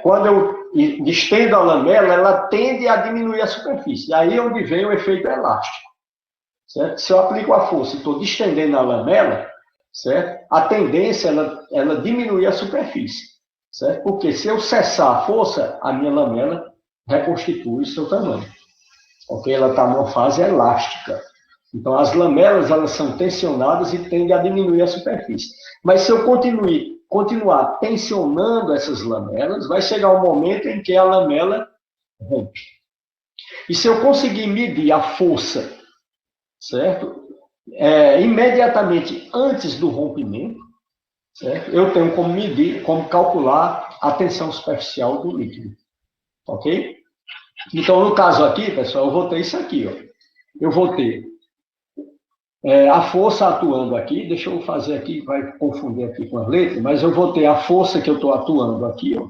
quando eu distendo a lamela, ela tende a diminuir a superfície. E aí é onde vem o efeito elástico. Certo? Se eu aplico a força e estou distendendo a lamela, certo? A tendência é ela diminuir a superfície. Certo? Porque se eu cessar a força, a minha lamela reconstitui seu tamanho. Ok? Ela está numa fase elástica. Então, as lamelas elas são tensionadas e tendem a diminuir a superfície. Mas se eu continuar tensionando essas lamelas, vai chegar um momento em que a lamela rompe. E se eu conseguir medir a força, certo? Imediatamente antes do rompimento, certo? Eu tenho como medir, como calcular a tensão superficial do líquido. Ok? Então, no caso aqui, pessoal, eu vou ter isso aqui, ó. Eu vou ter a força atuando aqui, deixa eu fazer aqui, vai confundir aqui com as letras, mas eu vou ter a força que eu estou atuando aqui, ó,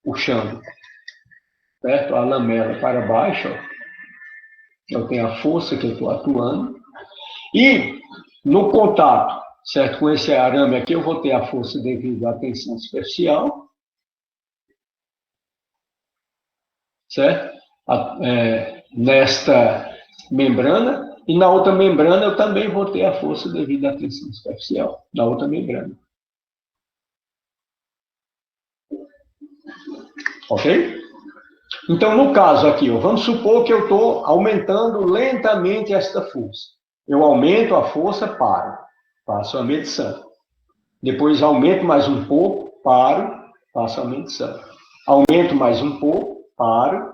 puxando, certo? A lamela para baixo, ó. Eu tenho a força que eu estou atuando, e no contato, certo? Com esse arame aqui, eu vou ter a força devido à tensão superficial, certo? Nesta membrana, e na outra membrana eu também vou ter a força devido à tensão superficial, na outra membrana. Ok? Então, no caso aqui, vamos supor que eu estou aumentando lentamente esta força. Eu aumento a força, paro, faço a medição. Depois aumento mais um pouco, paro, faço a medição. Aumento mais um pouco, paro,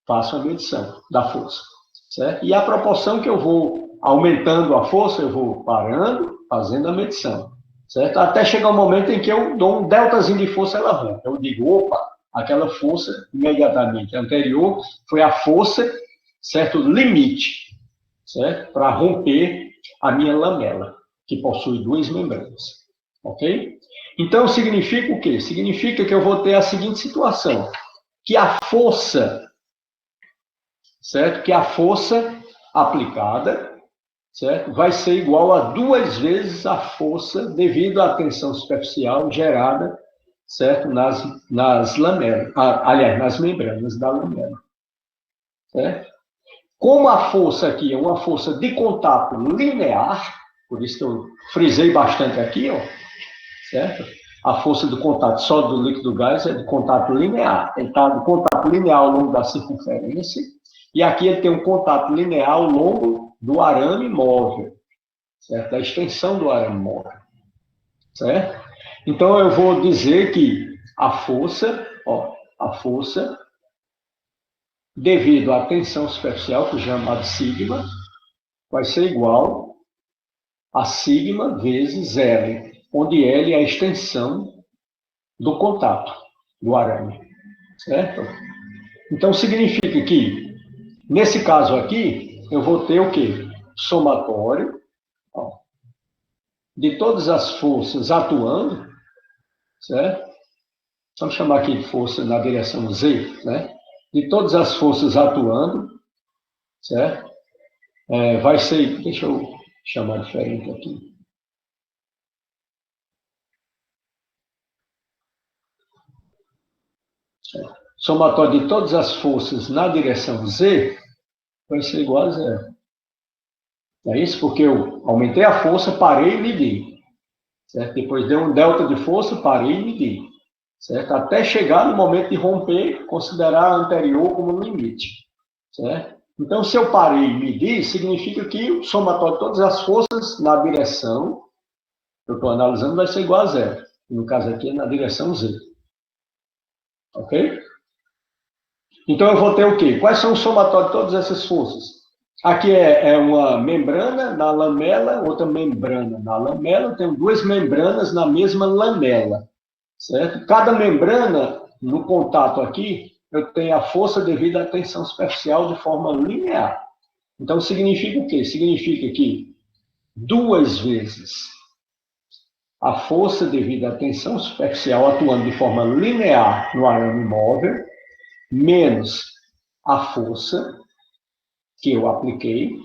faço a medição da força. Certo? E a proporção que eu vou aumentando a força, eu vou parando, fazendo a medição. Certo? Até chegar um momento em que eu dou um deltazinho de força, ela rompe. Eu digo, opa, aquela força imediatamente anterior foi a força, certo, limite, certo, para romper a minha lamela, que possui duas membranas, ok? Então, significa o quê? Significa que eu vou ter a seguinte situação, que a força, certo, que a força aplicada, certo, vai ser igual a 2 vezes a força devido à tensão superficial gerada, certo? Nas lamelas, aliás, nas membranas da lamela. Certo? Como a força aqui é uma força de contato linear, por isso que eu frisei bastante aqui, ó, certo? A força do contato só do líquido gás é de contato linear. Ele está de contato linear ao longo da circunferência, e aqui ele tem um contato linear ao longo do arame móvel, certo? A extensão do arame móvel, certo? Então, eu vou dizer que a força, devido à tensão superficial, que é chamada sigma, vai ser igual a sigma vezes L, onde L é a extensão do contato do arame, certo? Então, significa que, nesse caso aqui, eu vou ter o quê? Somatório, ó, de todas as forças atuando, certo? Vamos chamar aqui de força na direção Z, né? De todas as forças atuando, certo? Vai ser, deixa eu chamar diferente aqui. Somatório de todas as forças na direção Z vai ser igual a zero. É isso? Porque eu aumentei a força, parei e medi. Certo? Depois deu um delta de força, parei e medi. Certo? Até chegar no momento de romper, considerar a anterior como limite. Certo? Então, se eu parei e medi, significa que o somatório de todas as forças na direção que eu estou analisando vai ser igual a zero. No caso aqui, é na direção Z. Ok? Então, eu vou ter o quê? Quais são os somatórios de todas essas forças? Aqui é uma membrana na lamela, outra membrana na lamela. Eu tenho 2 membranas na mesma lamela. Certo? Cada membrana, no contato aqui, eu tenho a força devido à tensão superficial de forma linear. Então, significa o quê? Significa que 2 vezes a força devido à tensão superficial atuando de forma linear no arame móvel, menos a força que eu apliquei,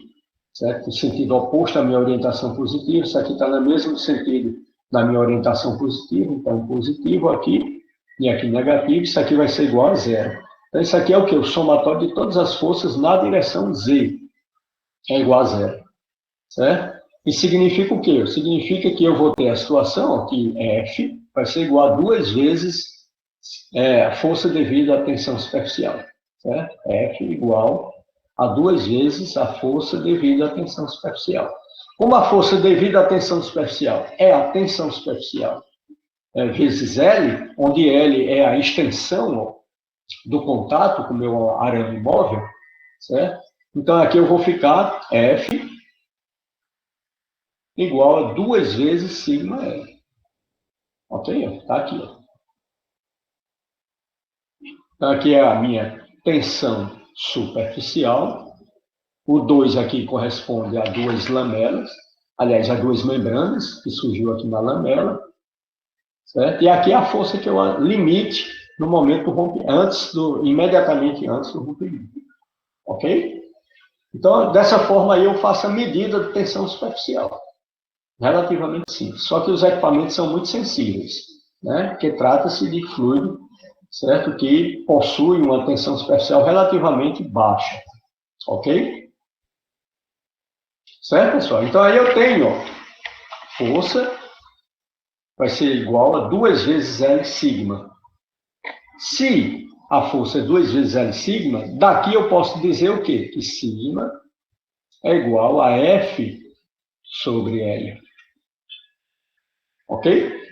certo? No sentido oposto à minha orientação positiva, isso aqui está no mesmo sentido da minha orientação positiva, então positivo aqui, e aqui negativo, isso aqui vai ser igual a zero. Então, isso aqui é o quê? O somatório de todas as forças na direção Z é igual a zero, certo? E significa o quê? Significa que eu vou ter a situação aqui, F, vai ser igual a 2 vezes a força devido à tensão superficial, certo? F igual a 2 vezes a força devido à tensão superficial. Como a força devido à tensão superficial é a tensão superficial vezes L, onde L é a extensão do contato com o meu arame móvel, certo? Então, aqui eu vou ficar F igual a 2 vezes sigma L. Ok? Está aqui. Então, aqui é a minha tensão superficial. O 2 aqui corresponde a 2 lamelas, aliás, a 2 membranas, que surgiu aqui na lamela. Certo? E aqui é a força que eu limite no momento do rompimento, imediatamente antes do rompimento. Ok? Então, dessa forma aí, eu faço a medida de tensão superficial. Relativamente simples. Só que os equipamentos são muito sensíveis, né? Porque trata-se de fluido, certo? Que possui uma tensão superficial relativamente baixa. Ok? Certo, pessoal? Então, aí eu tenho, ó, força vai ser igual a 2 vezes L sigma. Se a força é 2 vezes L sigma, daqui eu posso dizer o quê? Que sigma é igual a F sobre L. Ok?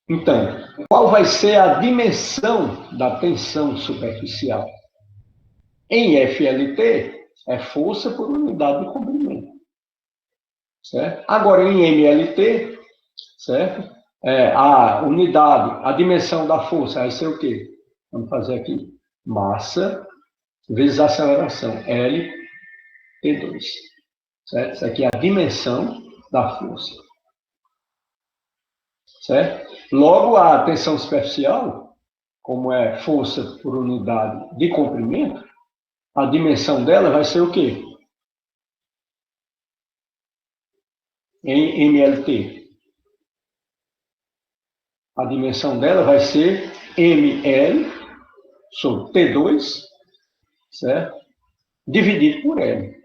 Então, qual vai ser a dimensão da tensão superficial? Em FLT, é força por unidade de comprimento. Certo? Agora, em MLT, certo? A unidade, a dimensão da força vai ser o quê? Vamos fazer aqui. Massa vezes aceleração, L T2. Certo? Isso aqui é a dimensão da força. Certo? Logo, a tensão superficial, como é força por unidade de comprimento, a dimensão dela vai ser o quê? Em MLT. A dimensão dela vai ser ML sobre T2, certo? Dividido por L.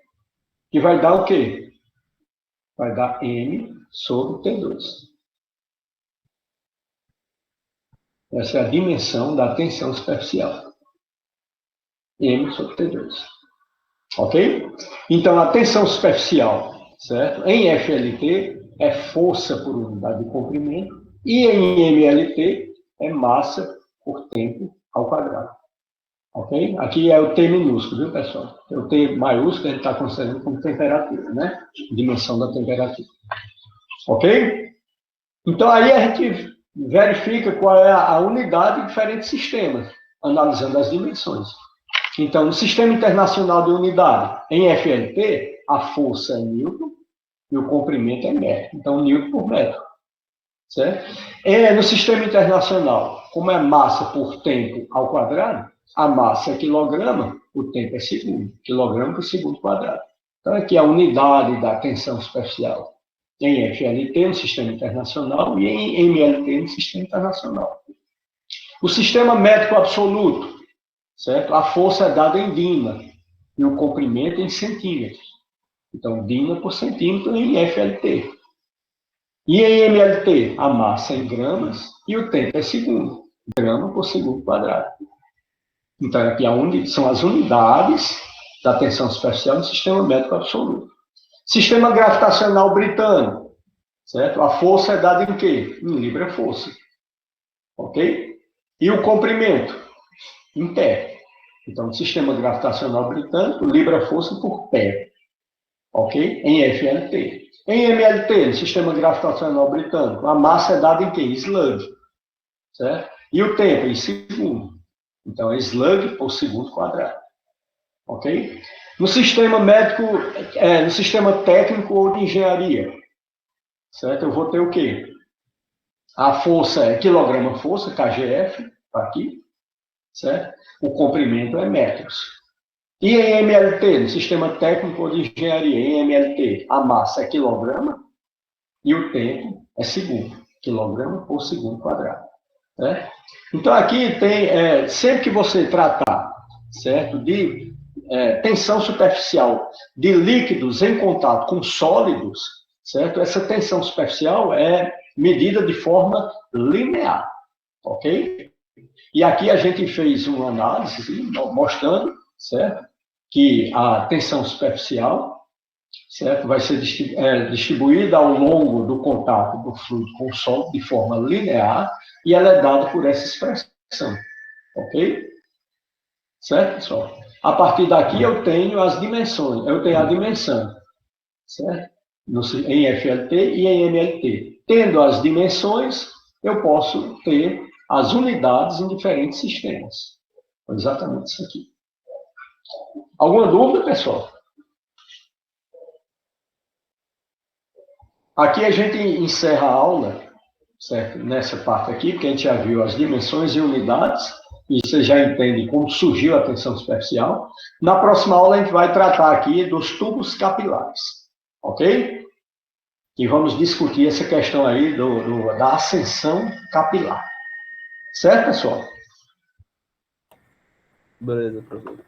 Que vai dar o quê? Vai dar M sobre T2. Essa é a dimensão da tensão superficial. M sobre T2. Ok? Então, a tensão superficial, certo? Em FLT, é força por unidade de comprimento, e em MLT, é massa por tempo ao quadrado. Ok? Aqui é o T minúsculo, viu, pessoal? O T maiúsculo a gente está considerando como temperatura, né? Dimensão da temperatura. Ok? Então, aí a gente verifica qual é a unidade de diferentes sistemas, analisando as dimensões. Então, no Sistema Internacional de Unidade, em FLT, a força é Newton e o comprimento é metro. Então, Newton por metro. Certo? No Sistema Internacional, como é massa por tempo ao quadrado, a massa é quilograma, o tempo é segundo. Quilograma por segundo quadrado. Então, aqui a unidade da tensão superficial em FLT, no Sistema Internacional, e em MLT, no Sistema Internacional. O Sistema Métrico Absoluto, certo? A força é dada em Dina e o comprimento em centímetros. Então, Dina por centímetro em FLT. E em MLT, a massa é em gramas e o tempo é segundo. Grama por segundo quadrado. Então, aqui são as unidades da tensão superficial no sistema métrico absoluto. Sistema gravitacional britânico, certo? A força é dada em quê? Em libra-força. Ok? E o comprimento? Em pé. Então, no sistema gravitacional britânico, libra-força por pé. Ok? Em FLT. Em MLT, no sistema gravitacional britânico, a massa é dada em quê? Slug. Certo? E o tempo? Em segundo. Então, é slug por segundo quadrado. Ok? No sistema médico, no sistema técnico ou de engenharia, certo? Eu vou ter o quê? A força é quilograma-força, KGF, está aqui, certo? O comprimento é metros. E em MLT, no sistema técnico ou de engenharia, em MLT, a massa é quilograma e o tempo é segundo, quilograma por segundo quadrado. Certo? Então, aqui tem, sempre que você tratar, certo, de tensão superficial de líquidos em contato com sólidos, certo? Essa tensão superficial é medida de forma linear, ok? E aqui a gente fez uma análise mostrando, certo, que a tensão superficial, certo, vai ser distribuída ao longo do contato do fluido com o sólido de forma linear e ela é dada por essa expressão, ok? Certo, pessoal? A partir daqui eu tenho as dimensões, eu tenho a dimensão, certo? Em FLT e em MLT. Tendo as dimensões, eu posso ter as unidades em diferentes sistemas. Exatamente isso aqui. Alguma dúvida, pessoal? Aqui a gente encerra a aula, certo? Nessa parte aqui, porque a gente já viu as dimensões e unidades, e você já entende como surgiu a tensão superficial. Na próxima aula a gente vai tratar aqui dos tubos capilares, ok? e vamos discutir essa questão aí da ascensão capilar. Certo, pessoal? Beleza, professor.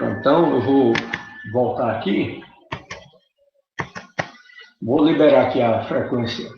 Então, eu vou voltar aqui. Vou liberar aqui a frequência